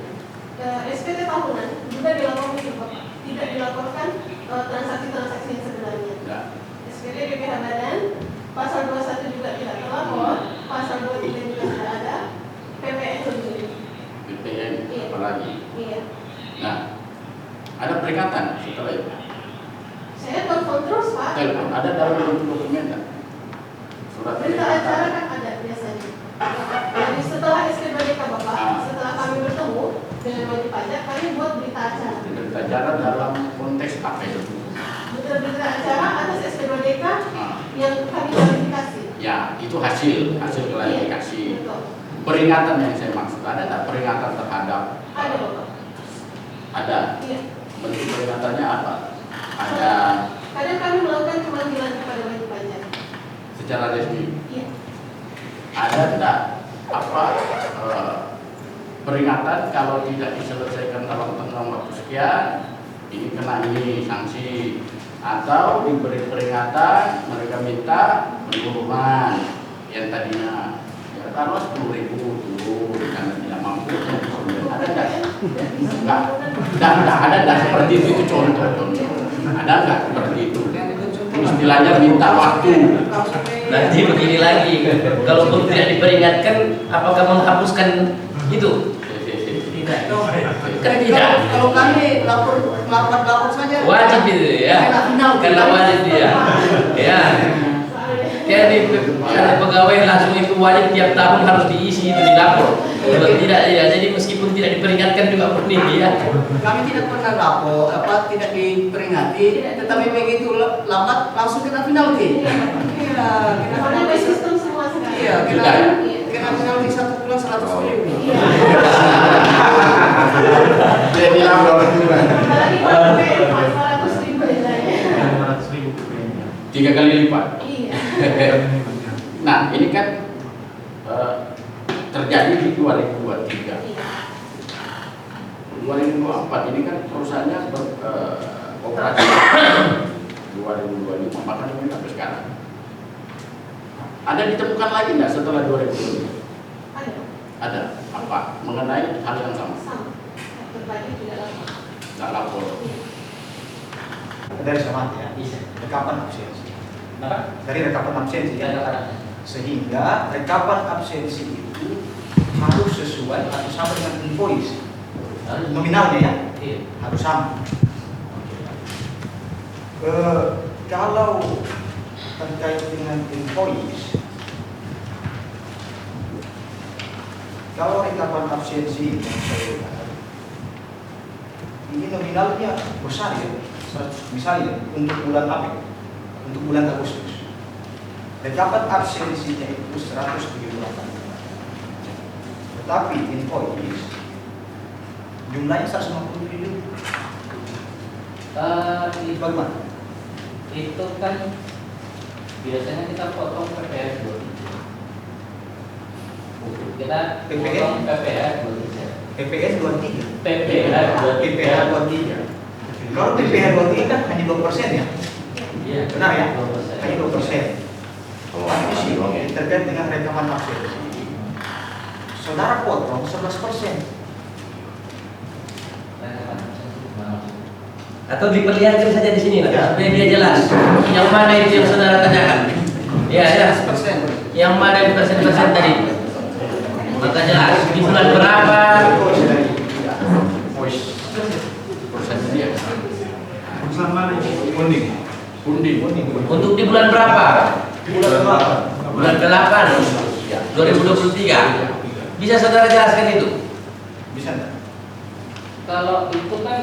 SPT tahunan juga dilaporkan ke Bapak, tidak dilaporkan transaksi-transaksi yang sebenarnya. Ya. SPT BPH Badan, pasal 21 juga tidak terlapor, pasal 23 juga tidak ada, PPN sendiri. BPN apalagi? Iya. Nah, ada peringatan setelah itu. Saya telepon terus Pak. Telepon ada dalam bentuk dokumen kan? Surat Berita peringatan. acara kan ada biasanya. Jadi setelah SP2DK Bapak, setelah kami bertemu dengan wajib pajak, kami buat berita acara. Berita acara dalam konteks apa itu? Berita acara atas SP2DK Nah, yang kami klarifikasi. ya, itu hasil klarifikasi. Iya, betul. Peringatan yang saya maksud, ada nggak peringatan terhadap? Ada Bapak. Ada. Iya. Bentuk peringatannya apa? Ada Kadang kami melakukan pemanggilan kepada wajib pajak. secara resmi. Iya. Ada enggak peringatan kalau tidak diselesaikan dalam tenggang waktu sekian, ini kena ini sanksi, atau diberi peringatan mereka minta penurunan yang tadinya ya taruh 10.000 dulu karena tidak mampu. Ada enggak? Enggak ada enggak seperti itu contoh. Ada enggak seperti itu? Istilahnya minta waktu. Nanti begini lagi, kalaupun tidak diperingatkan, apakah menghapuskan itu? Tidak. Kan tidak. Kalau kami lapor saja. Wajib itu ya. Karena wajib dia. Ya. Karena pegawai langsung itu wajib tiap tahun harus diisi itu dilapor. Kalau tidak ya, jadi meskipun tidak diperingatkan juga pun ini ya. Kami tidak pernah lapor, tidak diperingati, tetapi begitu lambat langsung kena penalti. Iya, kena Karena penalti. sistem semua sekarang. Iya, Sudah ya? kena penalti 1 bulan 100.000. Jadi lapor juga. Apalagi kalau PPN 400.000 misalnya. 3 kali lipat. Iya. Nah, ini kan terjadi di 2023. Iya. 2024 ini kan perusahaannya operasi 2025, maka ini sampai sekarang. Ada ditemukan lagi nggak setelah 2025? Ada. Ada apa? Mengenai hal yang sama? Sama. Berbagi tidak lama. Nggak lapor. Dari sama ya, rekapan absensi. Kenapa? Dari rekapan absensi Ya, ya. ada. Sehingga rekapan absensi itu harus sesuai atau sama dengan invoice nominalnya ya, Iya. harus sama. Kalau terkait dengan invoice, kalau rekapan absensi yang saya lihat, ini nominalnya besar ya. Misalnya untuk bulan apa? untuk bulan Agustus. Dapat absensinya itu 178. Tetapi invoice jumlahnya 150.000. Bagaimana? Itu kan biasanya kita potong PPh 23. Kita potong PPh 23. PPN 23. PPh 23. Kalau PPH 23 kan hanya 2% ya? Iya. Benar ya? 2%. Hanya 2%. Tapi sih terkait dengan rekaman absensi, saudara potong 11%. Atau diperlihatkan saja di sini lah, Ya. supaya dia jelas. Yang mana itu yang saudara tanyakan? Ya, ya. 11%. Yang mana yang persen-persen tadi? Maka jelas. Di bulan berapa? Persen dia. Perusahaan mana ini? Kuning. Untuk di bulan berapa? Bulan berapa? Bulan ke-8 2023. Bisa saudara jelaskan itu? Bisa enggak? Kalau itu kan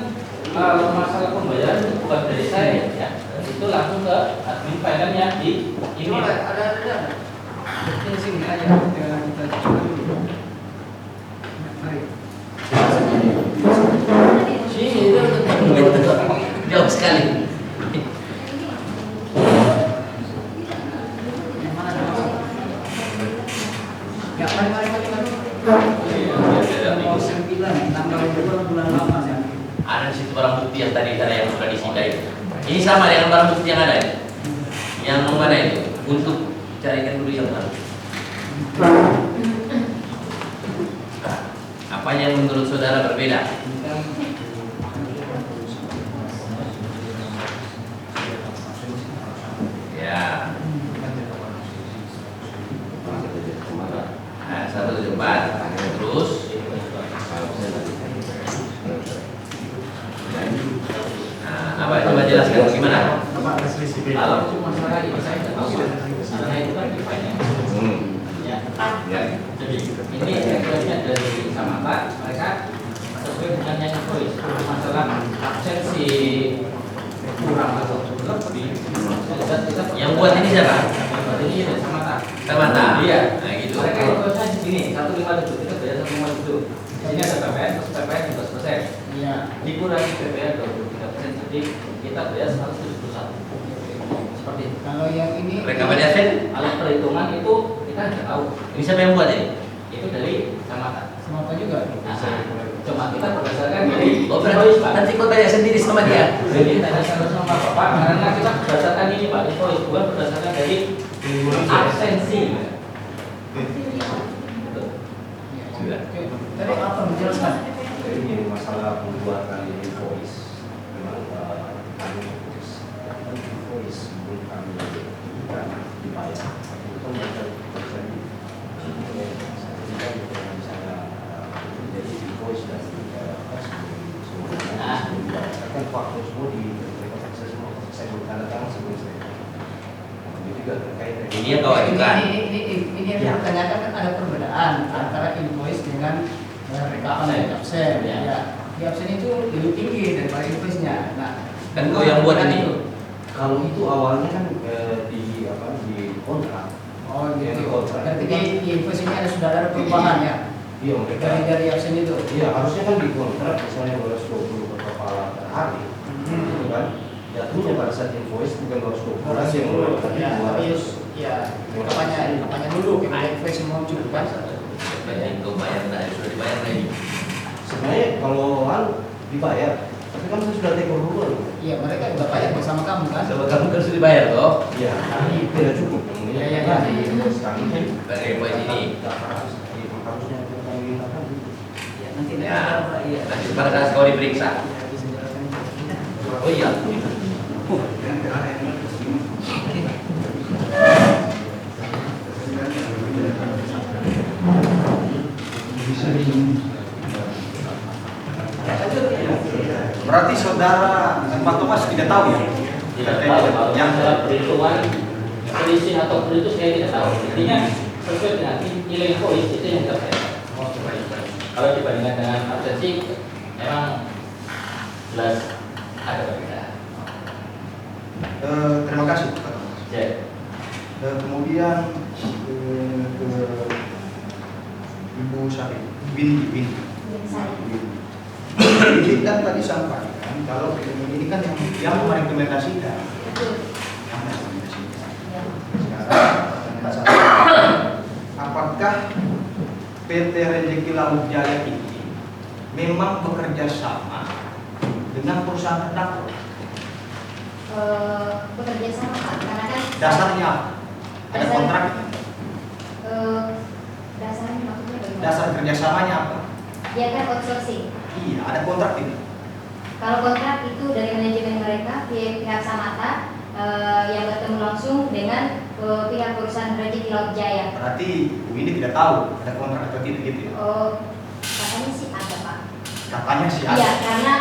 kalau masalah pembayaran itu bukan dari saya ya, itu langsung ke admin finance-nya di email. Ada. Ini sini aja, tinggal kita coba dulu. Mari. Sini itu jauh sekali. Yang mana? Ya, mari. Tanggal 9, tanggal 2 bulan 8 ya. Ada di situ barang bukti yang tadi saya yang sudah disita itu. Ini sama dengan barang bukti yang ada ini. Yang mana itu? Untuk carikan dulu yang mana. Apa yang menurut saudara berbeda? Ya. Nah, 174. Terus apa coba jelaskan gimana? Kalau masalah itu saya tidak tahu, karena itu kan di finance. Ya. Jadi ini sebenarnya dari Samata, mereka sesuai dengan yang invoice. Masalah absensi kurang atau lebih. Yang buat ini siapa? Yang buat ini dari Samata. Samata. Iya. Nah gitu. Mereka invoice-nya di sini 150 kita bayar 150. Di sini ada PPN, terus PPN 12%. Iya. Dikurangi PPN 23%, jadi kita bayar 171. Seperti itu. Kalau yang ini Rekaman absen? Alat perhitungan itu kita nggak tahu. Ini siapa yang buat ini? Itu dari Samata. sama apa juga? Cuma kita berdasarkan dari Oh, berarti nanti kau tanya sendiri sama dia. Jadi tanya sama Bapak, karena kita berdasarkan ini Pak, invoice bukan berdasarkan dari absensi. Sudah. Tadi apa menjelaskan? Ini masalah pembuatan invoice. Memang kami invoice belum kami bukan dibayar. Itu mereka terjadi. Jika misalnya menjadi invoice dan semuanya kan faktor semua di saya belum tanda tangan sebelum saya. Ini juga terkait dengan Ini yang kau ajukan. Ini yang ternyata kan ada perbedaan antara invoice dengan rekaman absen. Ya. Di absen itu lebih tinggi daripada invoice-nya. Nah, Kan kau yang buat ini. kalau itu awalnya kan di kontrak. Oh Yang gitu. di kontrak. Berarti di invoice ini sudah ada perubahan ya? Iya mereka. Dari absen itu. Iya harusnya kan di kontrak misalnya 220 per kepala per hari, gitu kan? Jatuhnya pada saat invoice bukan 220 yang mulai tapi Ya, 200. ya. Apanya dulu kita invoice semua cukup kan? Yang kau bayar tadi sudah dibayar tadi. Sebenarnya kalau dibayar, tapi kan saya sudah take over dulu. Iya, mereka udah bayar bersama kamu kan? Sama kamu kan sudah dibayar toh? Iya, tapi tidak cukup. Iya. Sekarang kan Dari invoice ini. harusnya kami mintakan. Ya, nanti Ya, nanti pada saat kau diperiksa. Oh iya. Berarti saudara Pak Thomas tidak tahu ya? Tidak tahu kalau masalah perhitungan selisih atau itu saya tidak tahu. Intinya sesuai dengan nilai invoice itu yang kita bayar. Kalau dibandingkan dengan absensi, memang jelas ada perbedaan. Terima kasih Pak. Kemudian ke Ibu Sari, Binti. Ini kan tadi sampaikan kalau ini kan yang merekomendasikan. Yang merekomendasikan. Sekarang apakah PT Rezeki Laut Jaya ini memang bekerja sama dengan perusahaan terdakwa? Bekerja sama Pak, karena kan Dasarnya ada kontrak. Dasarnya maksudnya bagaimana? Dasar kerjasamanya apa? Dia kan outsourcing. Iya, ada kontrak tidak? Kalau kontrak itu dari manajemen mereka, pihak Samata yang bertemu langsung dengan pihak perusahaan Rezeki Laut Jaya. Berarti ini tidak tahu ada kontrak atau tidak gitu ya? Katanya sih ada Pak. Katanya sih ada. Iya, karena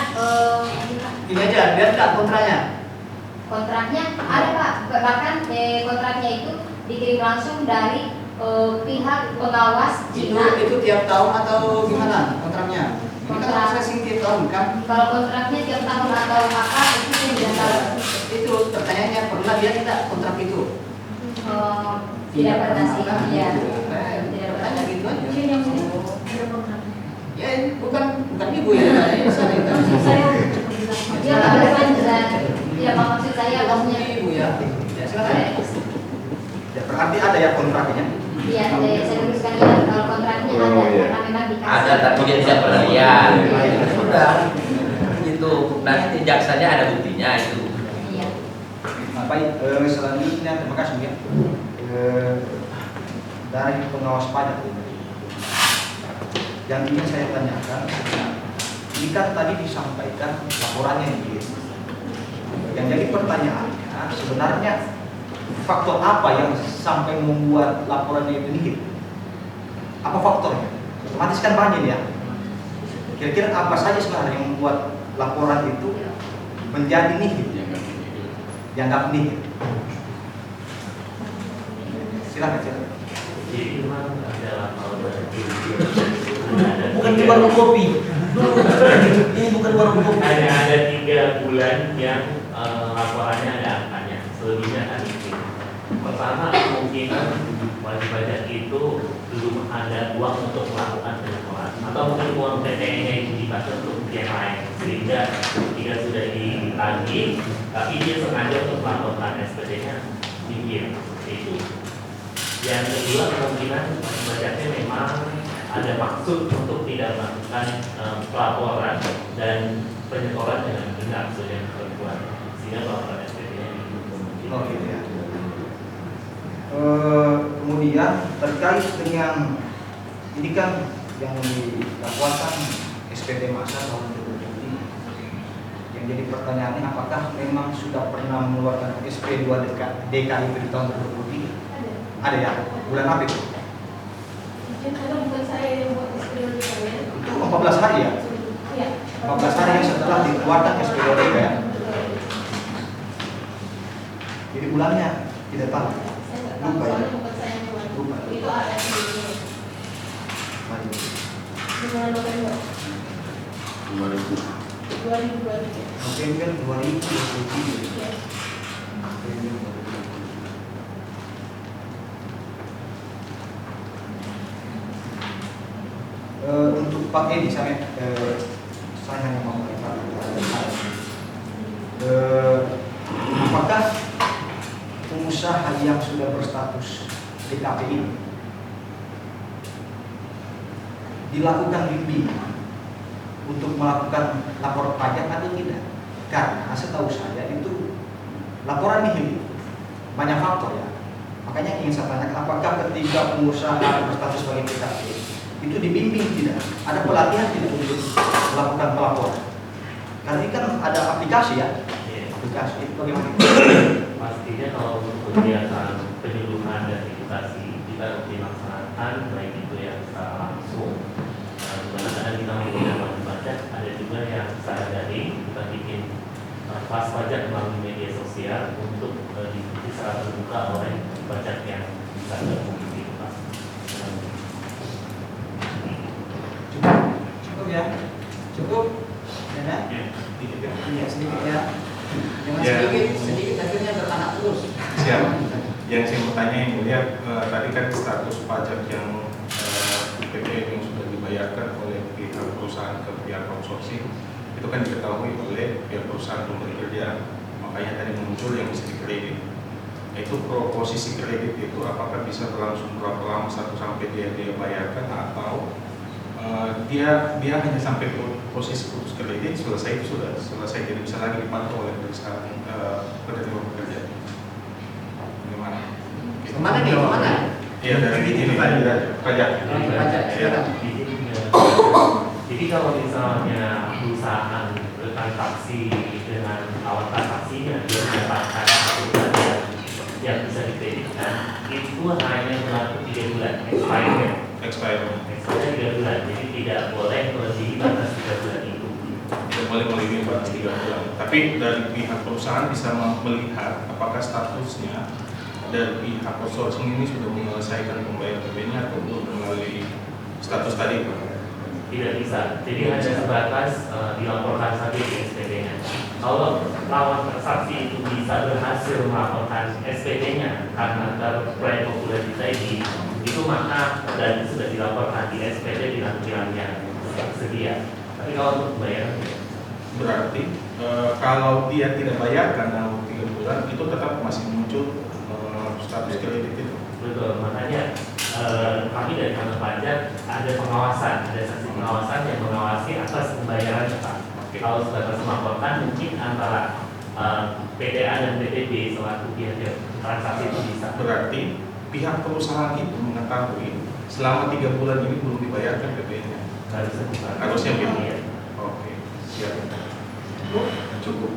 Ini aja, lihat nggak kontraknya? kontraknya ada Pak. Bahkan kontraknya itu dikirim langsung dari pihak pengawas Cina. Itu tiap tahun atau gimana kontraknya? Ini kan processing tiap tahun kan? Kalau kontraknya tiap tahun atau apa itu saya tidak tahu. Itu pertanyaannya, pernah dia tidak kontrak itu? Tidak pernah sih. Iya. Tidak pernah gitu aja. Mungkin yang ini ada kontraknya. Ya bukan ibu ya, ini saya. Dia kalau kan tidak maksud saya maksudnya. Ibu ya. Ya silakan. Ya berarti ada ya kontraknya? Iya, saya tuliskan ya kalau kontraknya ada karena memang dikasih. Ada tapi dia tidak pernah lihat. Sudah. Itu nanti jaksanya ada buktinya itu. Iya. Baik, selanjutnya terima kasih ya. Dari pengawas pajak. Yang ingin saya tanyakan, ini kan tadi disampaikan laporannya ini. Yang jadi pertanyaannya, sebenarnya faktor apa yang sampai membuat laporannya itu nihil? Apa faktornya? Otomatis kan banyak ya. Kira-kira apa saja sebenarnya yang membuat laporan itu menjadi nihil? Dianggap nihil. Silakan. Jadi memang ada laporan Bukan di warung kopi. Ini bukan warung kopi. Ada 3 bulan yang laporannya ada angkanya, selebihnya ada itu. Pertama, kemungkinan wajib pajak itu belum ada uang untuk melakukan penyeluruhan, atau mungkin uang PT-nya itu dipakai untuk yang lain, sehingga jika sudah ditagih, tapi dia sengaja untuk melakukan SPT-nya dikirim seperti itu. Yang kedua, kemungkinan wajib pajaknya memang ada maksud untuk tidak melakukan pelaporan dan penyetoran dengan benar sesuai dengan ketentuan, sehingga pelaporan SPT-nya dimungkinkan. Oh gitu ya. Kemudian terkait dengan ini kan yang didakwakan SPT massa tahun 2020. Yang jadi pertanyaannya, apakah memang sudah pernah mengeluarkan SP 2 DKI di tahun 2023? Ada ya? Bulan apa itu? Mungkin ada, bukan saya yang buat SPDK ya. Itu 14 hari ya? Iya. 14 hari yang setelah dikeluarkan SP2 ya? Jadi bulannya tidak tahu. Saya nggak tahu, soalnya bukan saya yang buat. Lupa. Itu ada di Mari. bulan November 2023. November 2023. Iya. Untuk Pak Edi, saya hanya mau apakah pengusaha yang sudah berstatus DKP ini dilakukan bimbingan untuk melakukan lapor pajak atau tidak? Karena setahu saya itu laporan nihil banyak faktor ya. Makanya ingin saya tanyakan, apakah ketika pengusaha berstatus sebagai DKP itu dibimbing tidak? Ada pelatihan tidak untuk melakukan pelaporan? Karena ini kan ada aplikasi ya. Aplikasi itu bagaimana? Pastinya kalau untuk kegiatan penyuluhan dan edukasi kita harus dilaksanakan, baik itu yang secara langsung, dimana kadang kita menggunakan wajib pajak, ada juga yang secara daring kita bikin pas pajak melalui media sosial untuk diikuti secara terbuka oleh pajak yang bisa terhubung di pas. Cukup ya? Cukup? Ya, sedikit ya. Jangan sedikit, akhirnya siap. Yang saya mau tanya yang mulia, tadi kan status pajak yang PPN yang sudah dibayarkan oleh pihak perusahaan ke pihak konsorsium itu kan diketahui oleh pihak perusahaan pemberi kerja, makanya tadi muncul yang bisa dikredit. Itu posisi kredit itu apakah bisa berlangsung berapa lama sampai dia bayarkan, atau dia hanya sampai posisi putus kredit, selesai itu sudah selesai, jadi bisa lagi dipantau oleh perusahaan penerima pekerja. Bagaimana? Kemana nih? Kemana? Iya, dari ini pajak. Pajak. Jadi kalau misalnya perusahaan bertransaksi dengan alat transaksinya dia mendapatkan satu pajak yang bisa dikreditkan, itu hanya berlaku 3 bulan expired 3 bulan, jadi tidak boleh melebihi batas 3 bulan itu. Tidak boleh melebihi batas 3 bulan. Tapi dari pihak perusahaan bisa melihat apakah statusnya dari pihak konsorsium ini sudah menyelesaikan pembayaran PPN-nya atau belum melalui status tadi, Pak? Tidak bisa, jadi hanya sebatas dilaporkan saja di SPT-nya. Kalau lawan transaksi itu bisa berhasil melaporkan SPT-nya karena terkait popularitas itu maka dan sudah dilaporkan di SPT dengan yang sedia. Tapi kalau untuk pembayaran, berarti kalau dia tidak bayarkan dalam 3 bulan itu tetap masih muncul status kredit itu. Betul, makanya kami dari kantor pajak ada pengawasan, ada saksi pengawasan yang mengawasi atas pembayaran Pak. Kalau sebatas melaporkan mungkin antara PDA dan PTB selaku pihak transaksi itu bisa. Berarti pihak perusahaan itu mengetahui selama 3 bulan ini belum dibayarkan PPN-nya. Harusnya gitu. Oke, siap. Cukup.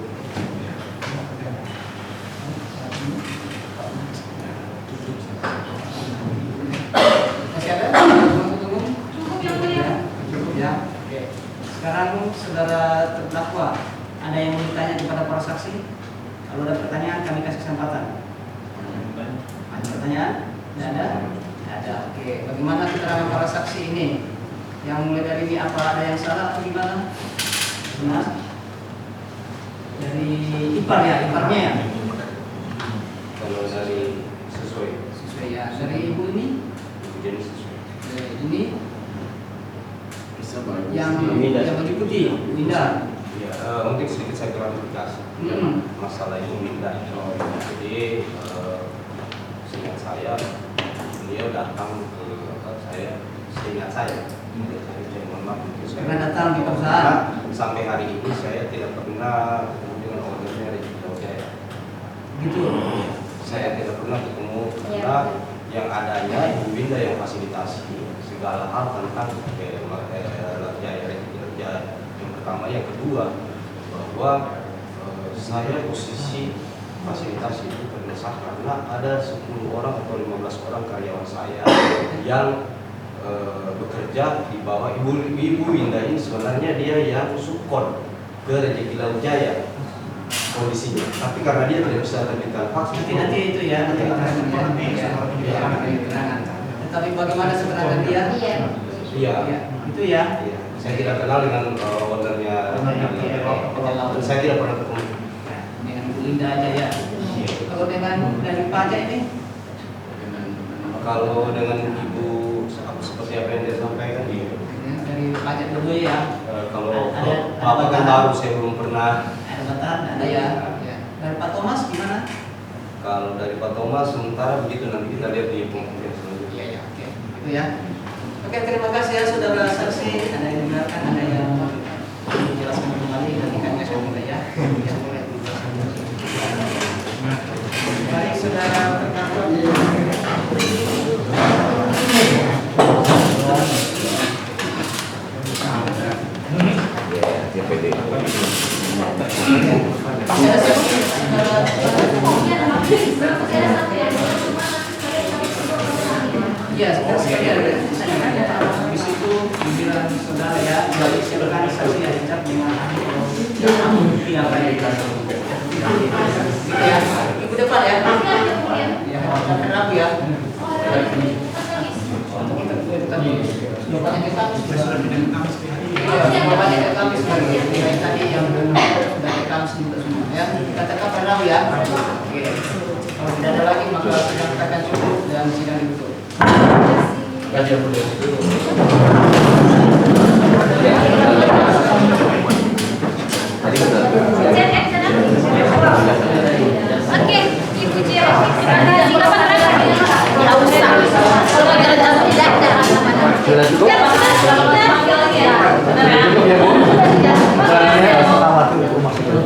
Masih ada? Tunggu. Cukup yang mulia. Cukup ya. Oke. Sekarang saudara terdakwa, ada yang mau ditanya kepada para saksi? Kalau ada pertanyaan kami kasih kesempatan. Ada pertanyaan? Tidak ada? Tidak ada. Oke. Bagaimana keterangan para saksi ini? Yang mulai dari ini apa ada yang salah atau gimana? Benar? Dari ipar ya, iparnya ya? Kalau dari sesuai Ya, dari ibu ini? jadi sesuai. Ini yang mengikuti Winda. Ya, mungkin sedikit saya klarifikasi masalah ini Winda. Jadi seingat saya beliau datang ke saya, seingat saya. Saya mohon maaf mungkin saya Pernah datang di perusahaan? Sampai hari ini saya tidak pernah ketemu dengan ownernya Regi Jaya. Gitu. Saya tidak pernah ketemu karena yang adanya Ibu Winda yang fasilitasi segala hal tentang Jaya Regi Jaya. Yang pertama, yang kedua bahwa saya posisi fasilitasi itu terdesak karena ada 10 orang atau 15 orang karyawan saya yang bekerja di bawah Ibu Winda ini. Sebenarnya dia yang subkon ke Regi Jaya kondisinya, tapi karena dia tidak bisa terbitkan fax. Nanti itu ya, nanti keterangan. Tapi bagaimana sebenarnya dia? Iya. Itu ya. Iya. Saya tidak kenal dengan ownernya. Saya tidak pernah ketemu. Dengan Bu Linda aja ya. Kalau dengan dari pajak ini? Kalau dengan Ibu seperti apa yang dia sampaikan, iya. Dari pajak berdua ya. Kalau Bapak kan baru, saya belum pernah. Ada ya. Dari Pak Thomas gimana? Kalau dari Pak Thomas sementara begitu, nanti kita lihat di pembuktian selanjutnya. Iya ya, oke. Itu ya. Oke, terima kasih ya saudara saksi. Ada yang dengarkan, ada yang menjelaskan kembali nanti kami akan mulai ya. Baik, saudara terdakwa. Iya, sebenarnya di situ dibilang saudara ya, dari silakan saksi yang dicap dengan yang baik. Ya, ibu depan ya. Ya, rapi ya. Jawabannya kita jawabannya kita tadi yang sudah kita semua ya. Kita tetap rapi ya. Oke. Kalau tidak ada lagi maka sidang kita akan cukup dan sidang ditutup. Terima kasih. Terima kasih.